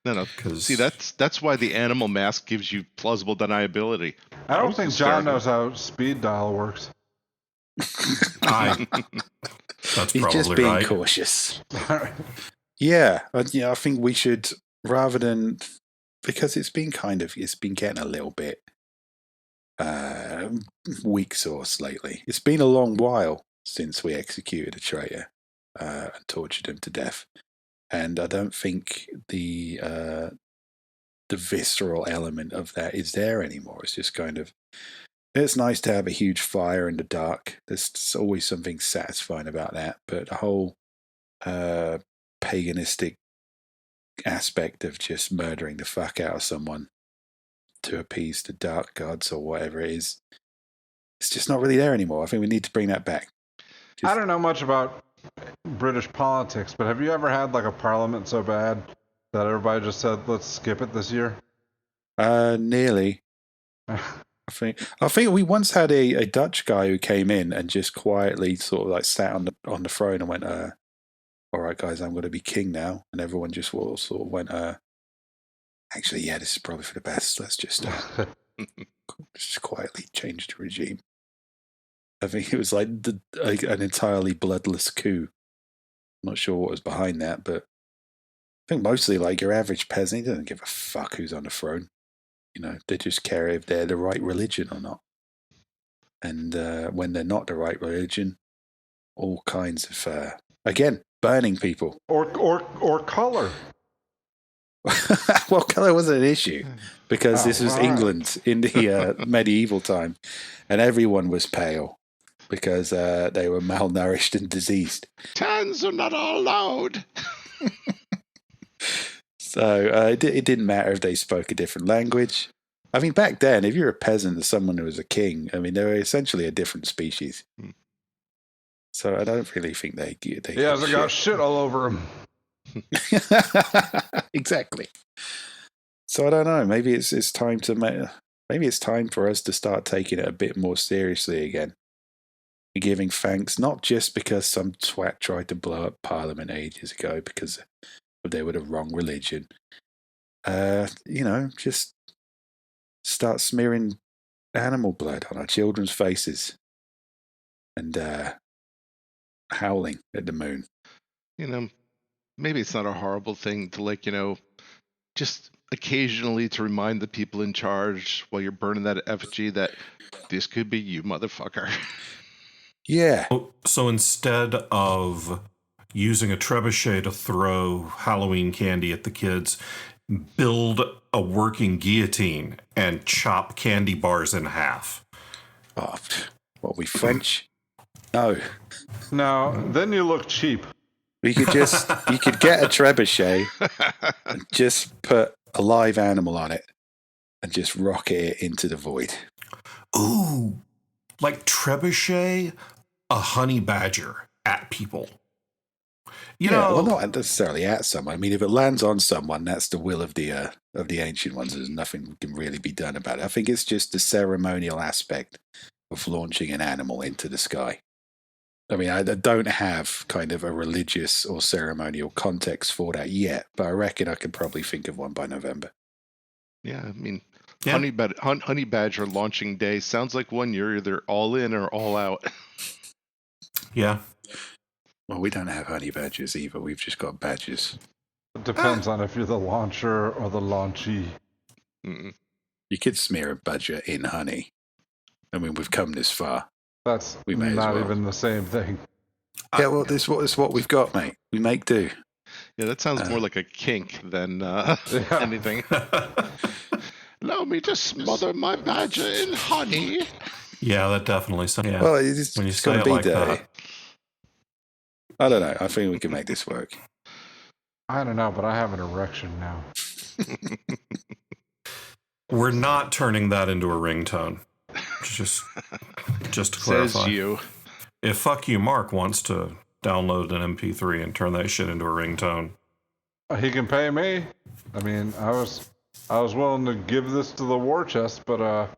No. See, that's why the animal mask gives you plausible deniability. I don't think John knows how speed dial works. That's He's probably just being right. cautious. Yeah, I think we should, rather than, because it's been getting a little bit weak sauce lately. It's been a long while since we executed a traitor and tortured him to death, and I don't think the visceral element of that is there anymore. It's just kind of. It's nice to have a huge fire in the dark. There's always something satisfying about that. But the whole paganistic aspect of just murdering the fuck out of someone to appease the dark gods or whatever it is, it's just not really there anymore. I think we need to bring that back. I don't know much about British politics, but have you ever had a parliament so bad that everybody just said, let's skip it this year? Nearly. I think we once had a Dutch guy who came in and just quietly sort of sat on the throne and went, all right, guys, I'm going to be king now. And everyone just sort of went, actually, yeah, this is probably for the best. Let's just quietly change the regime. I think it was like an entirely bloodless coup. I'm not sure what was behind that, but I think mostly like your average peasant, he doesn't give a fuck who's on the throne. You know, they just care if they're the right religion or not. And when they're not the right religion, all kinds of, again, burning people. Or color. Well, colour wasn't an issue because this was England in the medieval time, and everyone was pale because they were malnourished and diseased. Tans are not allowed. So it didn't matter if they spoke a different language. I mean, back then, if you're a peasant or someone who was a king, I mean, they were essentially a different species. So I don't really think they Yeah, they got shit all over them. Exactly. So I don't know. Maybe it's time to maybe it's time for us to start taking it a bit more seriously again, and giving thanks not just because some twat tried to blow up Parliament ages ago because they were the wrong religion. You know, just start smearing animal blood on our children's faces and howling at the moon. You know, maybe it's not a horrible thing to, like, you know, just occasionally to remind the people in charge while you're burning that effigy that this could be you, motherfucker. Yeah. So instead of using a trebuchet to throw Halloween candy at the kids, build a working guillotine and chop candy bars in half. Oh, what, we French? No. No, then you look cheap. You could get a trebuchet and just put a live animal on it and just rocket it into the void. Ooh, like trebuchet, a honey badger at people. You know, well, not necessarily at someone. I mean, if it lands on someone, that's the will of the ancient ones. There's nothing can really be done about it. I think it's just the ceremonial aspect of launching an animal into the sky. I mean, I don't have kind of a religious or ceremonial context for that yet, but I reckon I could probably think of one by November. Yeah, I mean, honey badger launching day sounds like one you're either all in or all out. Yeah. Well, we don't have honey badgers either. We've just got badgers. It depends on if you're the launcher or the launchee. Mm-mm. You could smear a badger in honey. I mean, we've come this far. That's We may as not well. even the same thing. Yeah, well, this is what we've got, mate. We make do. Yeah, that sounds more like a kink than anything. Allow me to smother my badger in honey. Yeah, that definitely sounds. Yeah. Well, it's When you got say to it be like dirty. that. I don't know. I think we can make this work. I don't know, but I have an erection now. We're not turning that into a ringtone. Just to clarify. Says you. If Fuck You Mark wants to download an MP3 and turn that shit into a ringtone. He can pay me. I mean, I was willing to give this to the war chest, but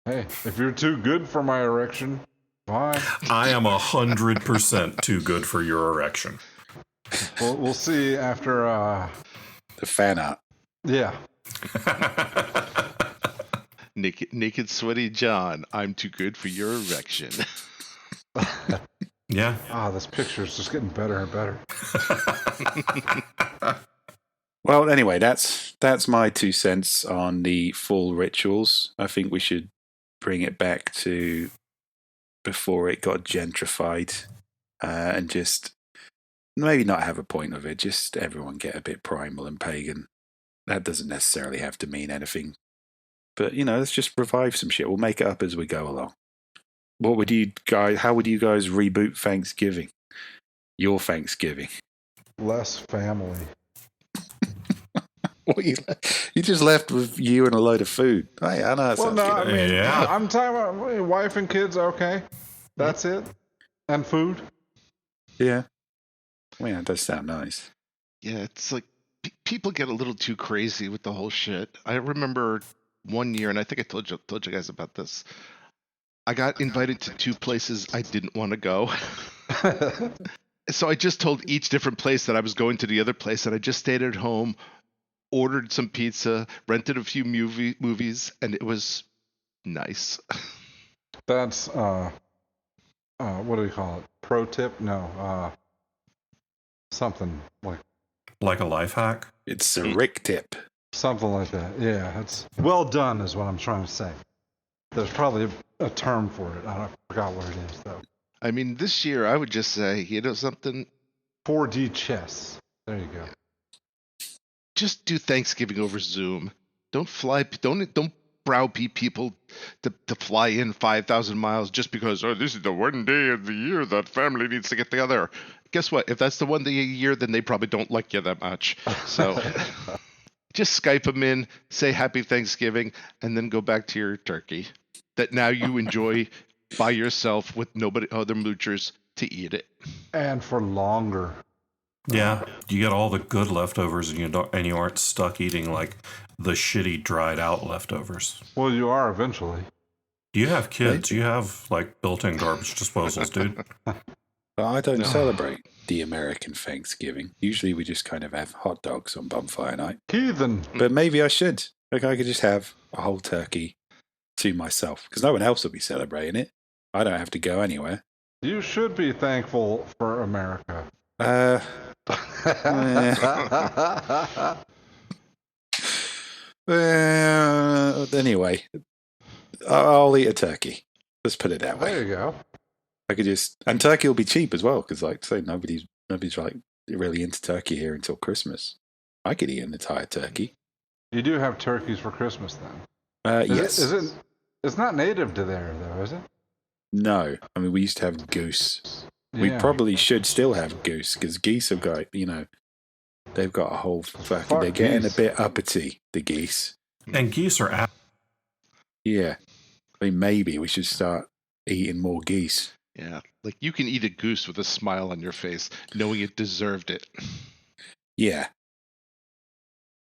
hey, if you're too good for my erection, fine. I am 100% too good for your erection. We'll see after. The fan art. Yeah. Naked sweaty John, I'm too good for your erection. Yeah. This picture is just getting better and better. Well, anyway, that's my 2 cents on the fall rituals. I think we should bring it back to before it got gentrified, and just maybe not have a point of it. Just everyone get a bit primal and pagan. That doesn't necessarily have to mean anything. But, you know, let's just revive some shit. We'll make it up as we go along. How would you guys reboot Thanksgiving? Your Thanksgiving. Less family. What you just left with you and a load of food. Hey, I know that sounds good. I mean, Yeah. I'm talking about wife and kids, okay. That's it. And food. Yeah. I mean, that does sound nice. Yeah, it's like people get a little too crazy with the whole shit. I remember one year, and I think I told you guys about this. I got invited to 2 places I didn't want to go. So I just told each different place that I was going to the other place, and I just stayed at home, ordered some pizza, rented a few movies, and it was nice. That's what do you call it? Pro tip? No, something Like a life hack? It's a Rick tip. something like that. Yeah, it's well done, is what I'm trying to say. There's probably a term for it. I forgot what it is though. I mean, this year I would just say, you know something? 4D chess. There you go. Just do Thanksgiving over Zoom. Don't don't browbeat people to fly in 5,000 miles just because, oh, this is the one day of the year that family needs to get together. Guess what? If that's the one day a year, then they probably don't like you that much. So just Skype them in, say Happy Thanksgiving, and then go back to your turkey that now you enjoy by yourself with nobody other moochers to eat it. And for longer. Yeah, you get all the good leftovers, and you aren't stuck eating like the shitty dried out leftovers. Well, you are eventually. Do you have kids? You have like built-in garbage disposals, dude. But I don't celebrate the American Thanksgiving. Usually we just kind of have hot dogs on bonfire night. Heathen. But maybe I should. Like I could just have a whole turkey to myself because no one else will be celebrating it. I don't have to go anywhere. You should be thankful for America. Anyway, I'll eat a turkey. Let's put it that way. There you go. I could just, and turkey will be cheap as well because, like, say nobody's like really into turkey here until Christmas. I could eat an entire turkey. You do have turkeys for Christmas then? Yes. It's not native to there though, is it? No, I mean we used to have goose. We probably should still have goose because geese have got, they've got a whole fucking. They're getting geese. a bit uppity, the geese. And geese are Yeah, I mean maybe we should start eating more geese. Yeah, like you can eat a goose with a smile on your face, knowing it deserved it. Yeah.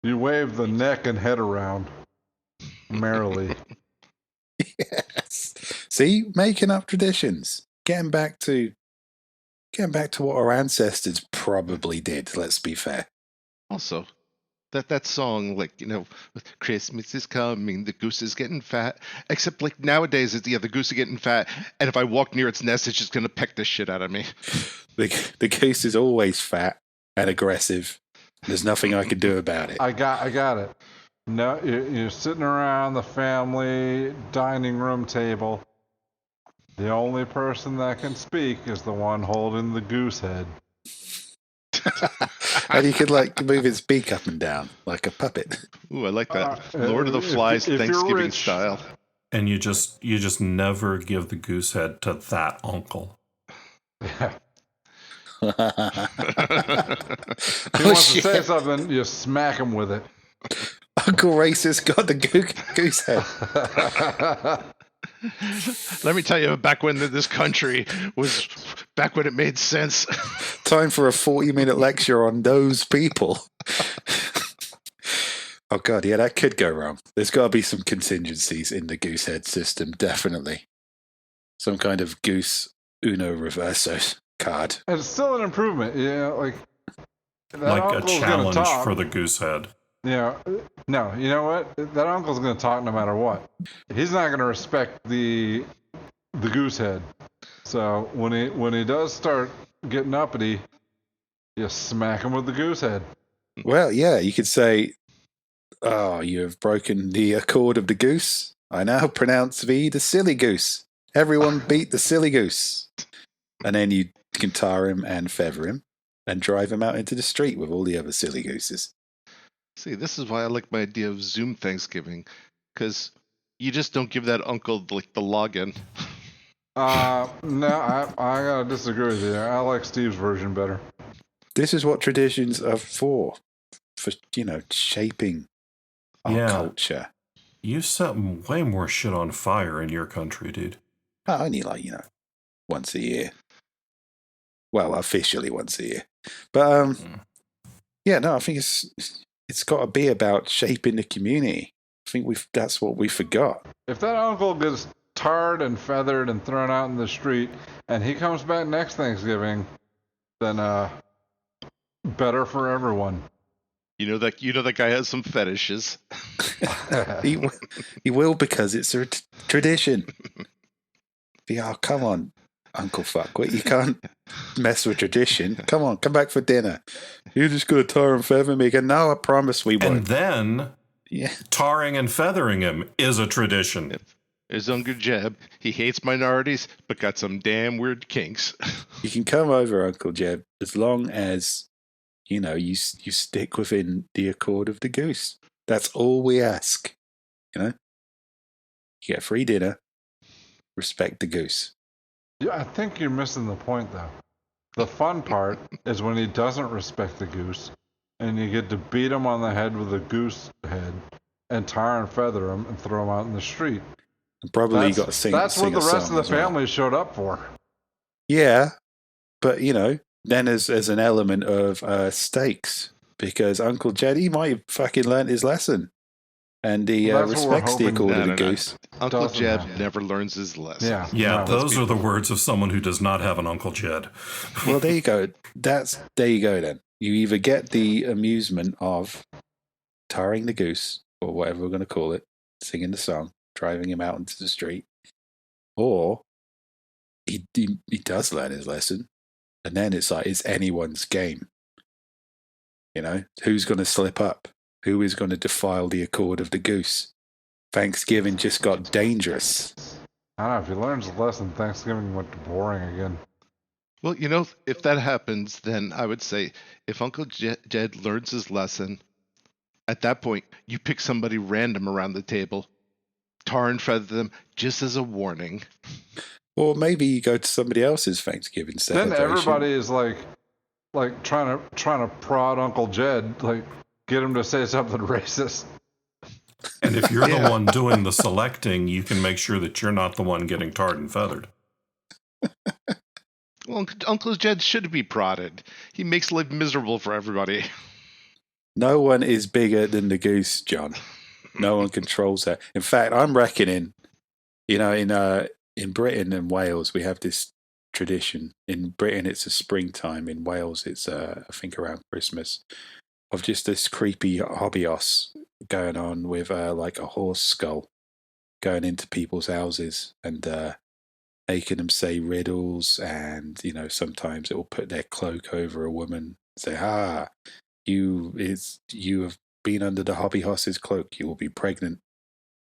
You wave the neck and head around merrily. Yes. See, making up traditions, getting back to what our ancestors probably did. Let's be fair. Also, that song, like, Christmas is coming, the goose is getting fat. Except, like, nowadays, the goose is getting fat, and if I walk near its nest, it's just gonna peck the shit out of me. The goose is always fat and aggressive. There's nothing I can do about it. I got it. No, you're sitting around the family dining room table. The only person that can speak is the one holding the goose head. And you could like move its beak up and down like a puppet. Ooh, I like that. Lord of the Flies, if you're Thanksgiving rich, style. And you just never give the goose head to that uncle. Yeah. Oh, If he wants to shit. say something, you smack him with it. Uncle Racist got the goose head. Let me tell you, back when this country was, back when it made sense. Time for a 40-minute lecture on those people. Oh god, yeah, that could go wrong. There's got to be some contingencies in the goose head system, definitely. Some kind of goose Uno Reverso card. And it's still an improvement, like that Like a uncle's gonna challenge talk. for the goose head. No, you know what? That uncle's going to talk no matter what. He's not going to respect the goose head. So when he does start getting uppity, you smack him with the goose head. Well, yeah, you could say, "Oh, you have broken the accord of the goose. I now pronounce thee the silly goose. Everyone beat the silly goose." And then you can tar him and feather him and drive him out into the street with all the other silly gooses. See, this is why I like my idea of Zoom Thanksgiving, because you just don't give that uncle like the login. No, I gotta disagree with you. I like Steve's version better. This is what traditions are for shaping our culture. You set way more shit on fire in your country, dude. Only once a year. Well, officially once a year. But yeah, no, I think it's got to be about shaping the community. I think that's what we forgot. If that uncle gets tarred and feathered and thrown out in the street, and he comes back next Thanksgiving, then better for everyone. You know that guy has some fetishes. He will because it's a tradition. Yeah, come on, Uncle Fuckwit. You can't mess with tradition. Come on, come back for dinner. You're just going to tar and feather me again. No, I promise we won't. And then tarring and feathering him is a tradition. There's Uncle Jeb. He hates minorities, but got some damn weird kinks. You can come over, Uncle Jeb, as long as, you stick within the accord of the goose. That's all we ask. You get free dinner. Respect the goose. Yeah, I think you're missing the point, though. The fun part is when he doesn't respect the goose, and you get to beat him on the head with a goose head, and tar and feather him, and throw him out in the street. And probably you got to sing. That's sing what the rest of the family well. showed up for. Yeah, but then there's an element of stakes because Uncle Jed, he might have fucking learned his lesson. And he respects the accord of the goose. Uncle Jed never learns his lesson. Yeah, those are the words of someone who does not have an Uncle Jed. Well, there you go. There you go then. You either get the amusement of tarring the goose, or whatever we're going to call it, singing the song, driving him out into the street, or he does learn his lesson, and then it's like, it's anyone's game. Who's going to slip up? Who is going to defile the accord of the goose? Thanksgiving just got dangerous. I don't know. If he learns the lesson, Thanksgiving went boring again. Well, if that happens, then I would say if Uncle Jed learns his lesson, at that point, you pick somebody random around the table, tar and feather them just as a warning. Or maybe you go to somebody else's Thanksgiving celebration. Then everybody is like trying to prod Uncle Jed, get him to say something racist. And if you're the one doing the selecting, you can make sure that you're not the one getting tarred and feathered. Well, Uncle Jed should be prodded. He makes life miserable for everybody. No one is bigger than the goose, John. No one controls that. In fact, I'm reckoning, in Britain and Wales, we have this tradition. In Britain, it's a springtime. In Wales, it's, I think, around Christmas, of just this creepy hobby horse going on with a horse skull going into people's houses and making them say riddles, and sometimes it will put their cloak over a woman, say, you have been under the hobby horse's cloak, you will be pregnant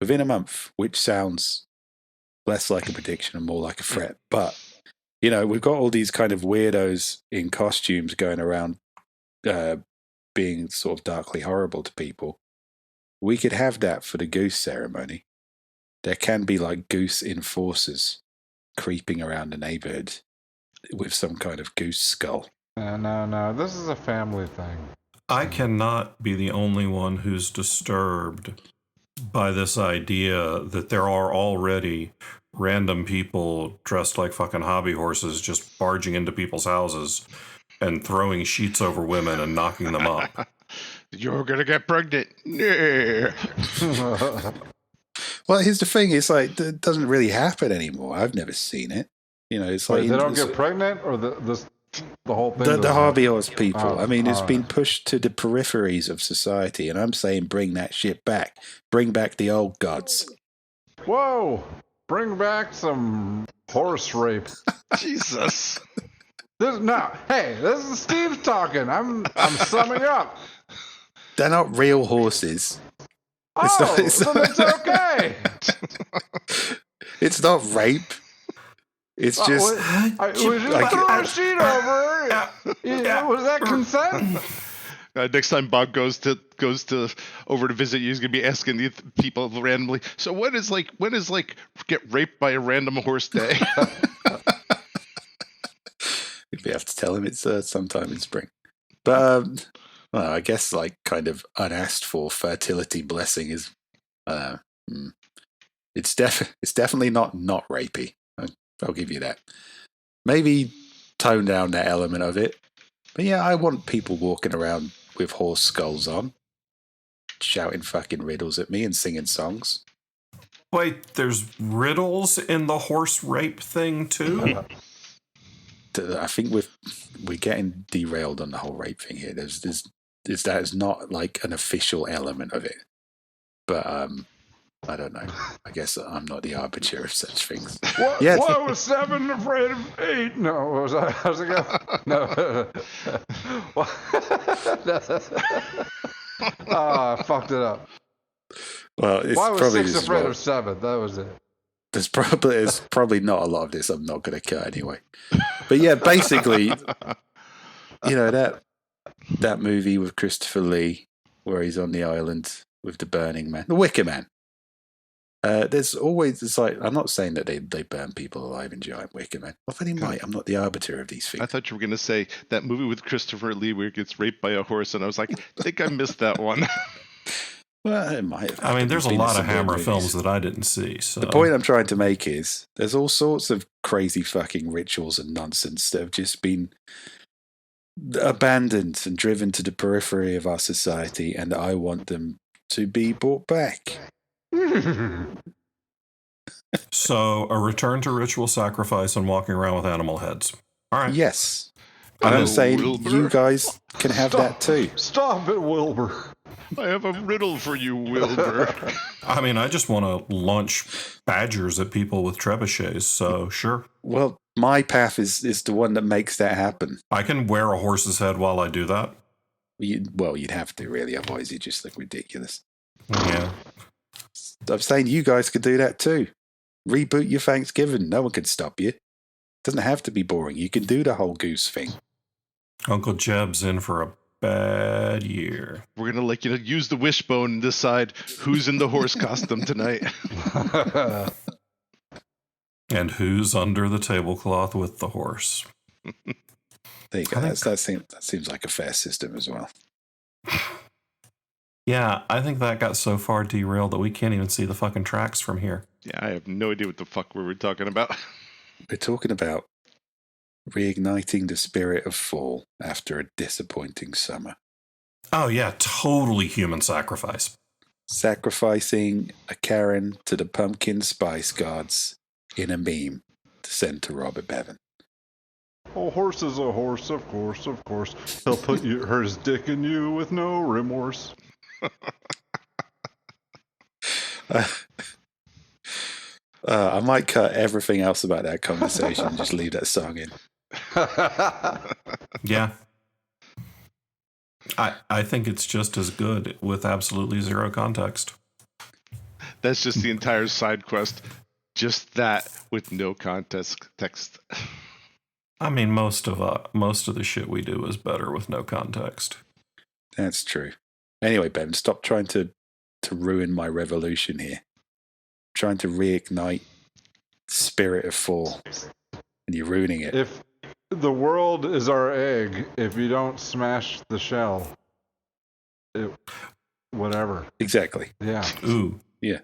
within a month, which sounds less like a prediction and more like a threat. But we've got all these kind of weirdos in costumes going around being sort of darkly horrible to people. We could have that for the goose ceremony. There can be goose enforcers creeping around the neighborhood with some kind of goose skull. No. This is a family thing. I cannot be the only one who's disturbed by this idea that there are already random people dressed like fucking hobby horses just barging into people's houses and throwing sheets over women and knocking them up. You're gonna get pregnant. Yeah. Well, here's the thing: it's it doesn't really happen anymore. I've never seen it. It's they don't get pregnant, or the whole thing. The hobby horse people. It's been pushed to the peripheries of society, and I'm saying bring that shit back. Bring back the old gods. Whoa! Bring back some horse rape. Jesus. This is Steve talking. I'm summing up. They're not real horses. So it's okay. It's not rape. It's just. We just threw a sheet over. Was that consent? Next time Bob goes over to visit you, he's gonna be asking the people randomly. So when is get raped by a random horse day? We have to tell him it's sometime in spring. But I guess kind of unasked for fertility blessing is it's definitely not rapey. I'll give you that. Maybe tone down that element of it. But yeah, I want people walking around with horse skulls on, shouting fucking riddles at me and singing songs. Wait, there's riddles in the horse rape thing too? I think we're getting derailed on the whole rape thing here. There's that is not like an official element of it, but I don't know. I guess I'm not the arbiter of such things. Why was 7 afraid of 8? No, what was I? How's it go? No. I fucked it up. Well, it's Why was probably 6 afraid of 7? That was it. There's probably not a lot of this I'm not going to cut anyway. But yeah, basically, you know, that movie with Christopher Lee where he's on the island with the Burning Man, the Wicker Man. It's like, I'm not saying that they burn people alive in giant wicker men. Well, they might. I'm not the arbiter of these things. I thought you were going to say that movie with Christopher Lee where he gets raped by a horse, and I was like, I think I missed that one. Well, it might have. I mean, there's a lot of Hammer films that I didn't see. So the point I'm trying to make is there's all sorts of crazy fucking rituals and nonsense that have just been abandoned and driven to the periphery of our society, and I want them to be brought back. So, a return to ritual sacrifice and walking around with animal heads. All right. Yes. And I'm saying Wilbur. you guys can have that too. Stop it, Wilbur. I have a riddle for you, Wilbur. I mean, I just want to launch badgers at people with trebuchets, so sure. Well, my path is the one that makes that happen. I can wear a horse's head while I do that. You'd have to, really, otherwise you just look ridiculous. Yeah. I'm saying you guys could do that too. Reboot your Thanksgiving. No one can stop you. Doesn't have to be boring. You can do the whole Goose thing. Uncle Jeb's in for a bad year. We're going to use the wishbone and decide who's in the horse costume tonight. And who's under the tablecloth with the horse. There you go. That seems like a fair system as well. Yeah, I think that got so far derailed that we can't even see the fucking tracks from here. Yeah, I have no idea what the fuck we were talking about. We're talking about reigniting the spirit of fall after a disappointing summer. Oh, yeah, totally human sacrifice. Sacrificing a Karen to the pumpkin spice gods in a meme to send to Robert Bevan. A horse is a horse, of course, of course. He'll put his dick in you with no remorse. I might cut everything else about that conversation and just leave that song in. Yeah. I think it's just as good with absolutely zero context. That's just the entire side quest. Just that with no context text. I mean, most of the shit we do is better with no context. That's true. Anyway, Ben, stop trying to ruin my revolution here. I'm trying to reignite the spirit of fall, and you're ruining it. If the world is our egg, if you don't smash the shell, whatever. Exactly. Yeah. Ooh. Yeah.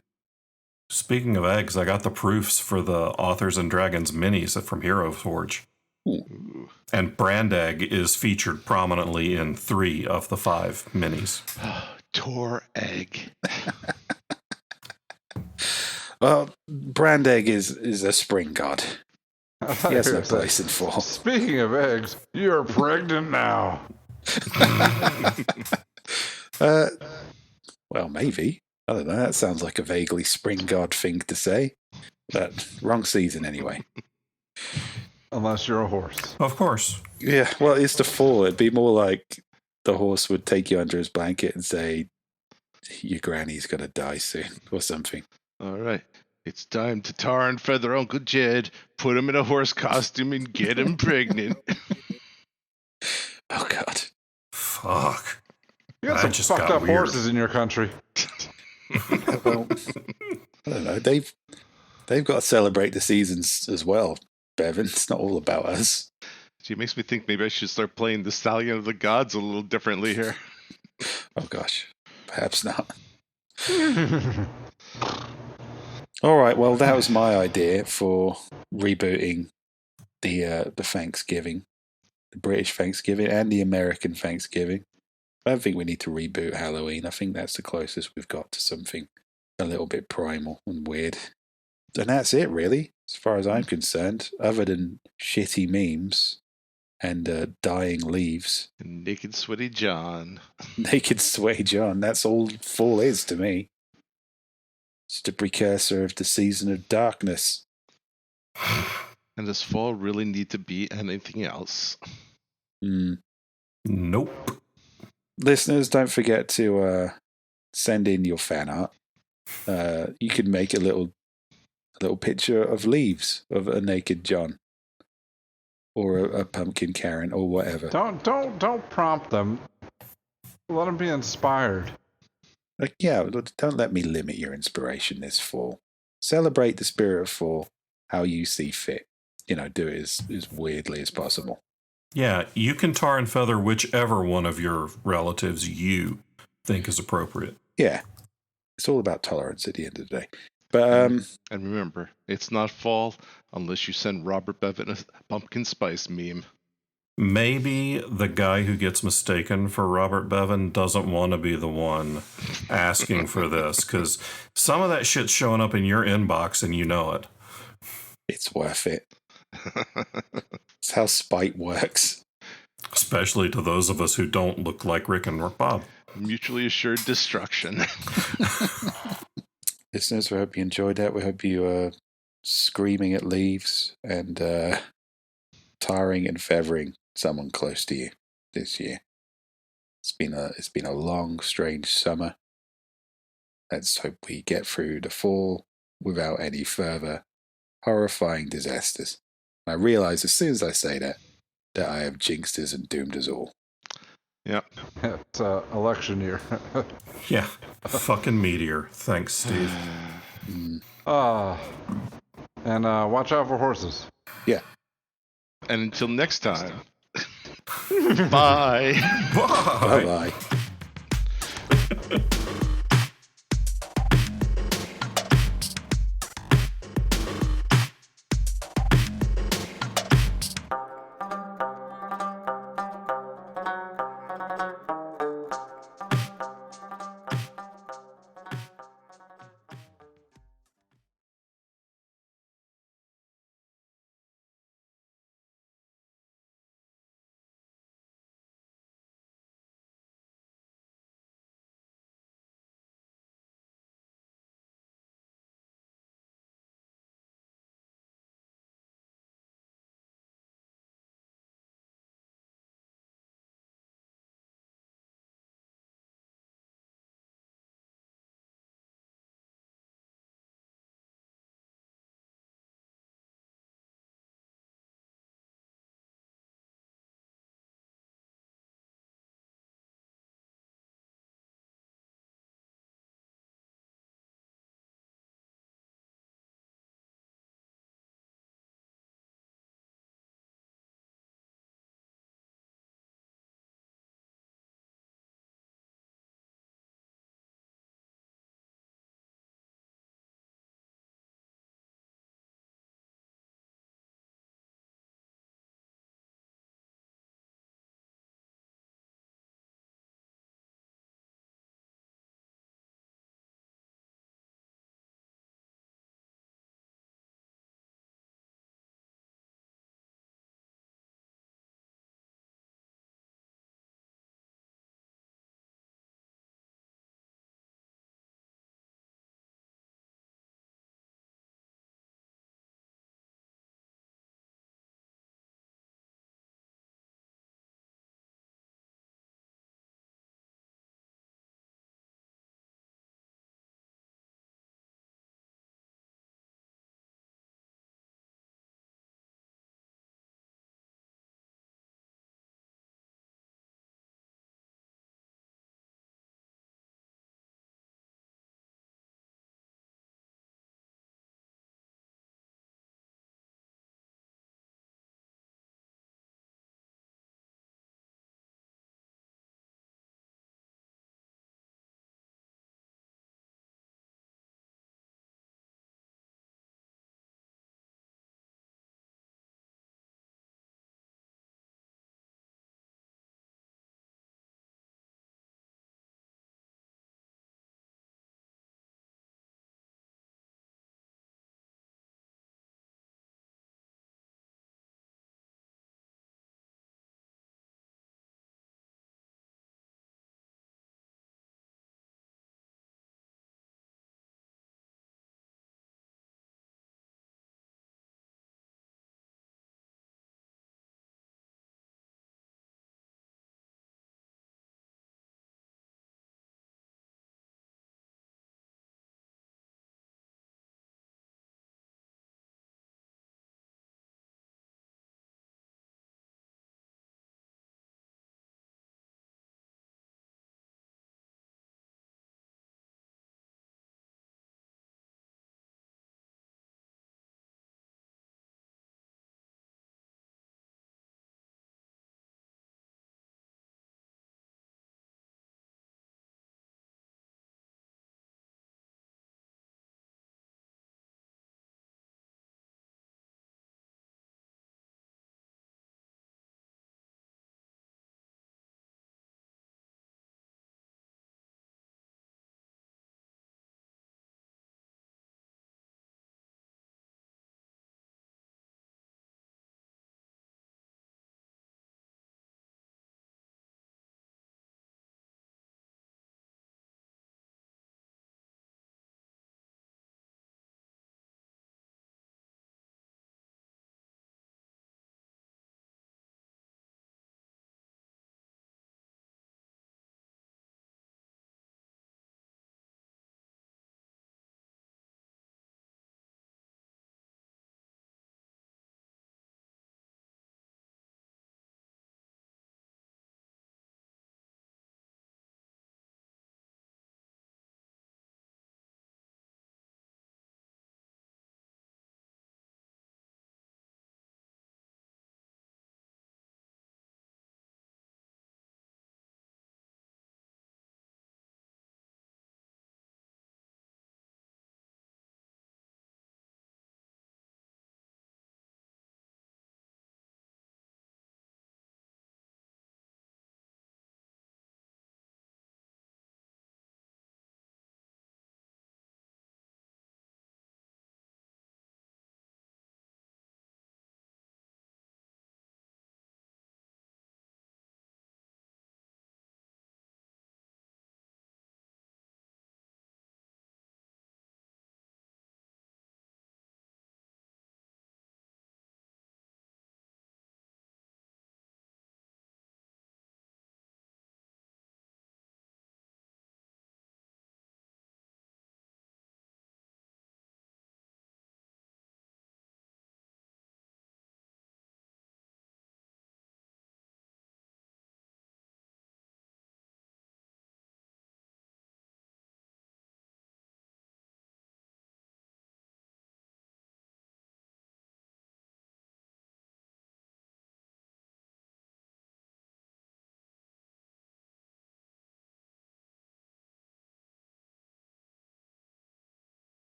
Speaking of eggs, I got the proofs for the Authors and Dragons minis from Hero Forge. Ooh. And Brand Egg is featured prominently in 3 of the 5 minis. Tor Egg. Well, Brand Egg is a spring god. He has no place in fall. Speaking of eggs, you're pregnant now. Well, maybe. I don't know. That sounds like a vaguely spring god thing to say. But wrong season anyway. Unless you're a horse. Of course. Yeah, well, it's the fall. It'd be more like the horse would take you under his blanket and say, your granny's going to die soon, or something. All right. It's time to tar and feather Uncle Jed, put him in a horse costume, and get him pregnant. Oh, God. Fuck. You got some fucked up horses in your country. Well, I don't know. They've got to celebrate the seasons as well, Bevan. It's not all about us. Gee, it makes me think maybe I should start playing the Stallion of the Gods a little differently here. Oh, gosh. Perhaps not. All right. Well, that was my idea for rebooting the Thanksgiving, the British Thanksgiving and the American Thanksgiving. I don't think we need to reboot Halloween. I think that's the closest we've got to something a little bit primal and weird. And that's it, really. as far as I'm concerned, other than shitty memes and dying leaves. Naked Sweaty John. Naked Sway John, that's all fall is to me. It's the precursor of the season of darkness. And does fall really need to be anything else? Nope. Listeners, don't forget to send in your fan art. You can make a little picture of leaves of a naked John, or a pumpkin Karen, or whatever. Don't prompt them. Let them be inspired. Like, yeah, don't let me limit your inspiration this fall. Celebrate the spirit of fall how you see fit. Do it as weirdly as possible. Yeah, you can tar and feather whichever one of your relatives you think is appropriate. Yeah. It's all about tolerance at the end of the day. But And remember, it's not fall unless you send Robert Bevan a pumpkin spice meme. Maybe the guy who gets mistaken for Robert Bevan doesn't want to be the one asking for this, because some of that shit's showing up in your inbox and you know it. it's worth it. It's how spite works. Especially to those of us who don't look like Rick and Bob. Mutually assured destruction. Listeners, we hope you enjoyed that. We hope you are screaming at leaves and tarring and feathering someone close to you this year. It's been a long, strange summer. Let's hope we get through the fall without any further horrifying disasters. I realize as soon as I say that I have jinxed us and doomed us all. Yep. It's election year. Yeah, fucking meteor. Thanks, Steve. And watch out for horses. Yeah. And until next time, bye. Bye. Bye-bye.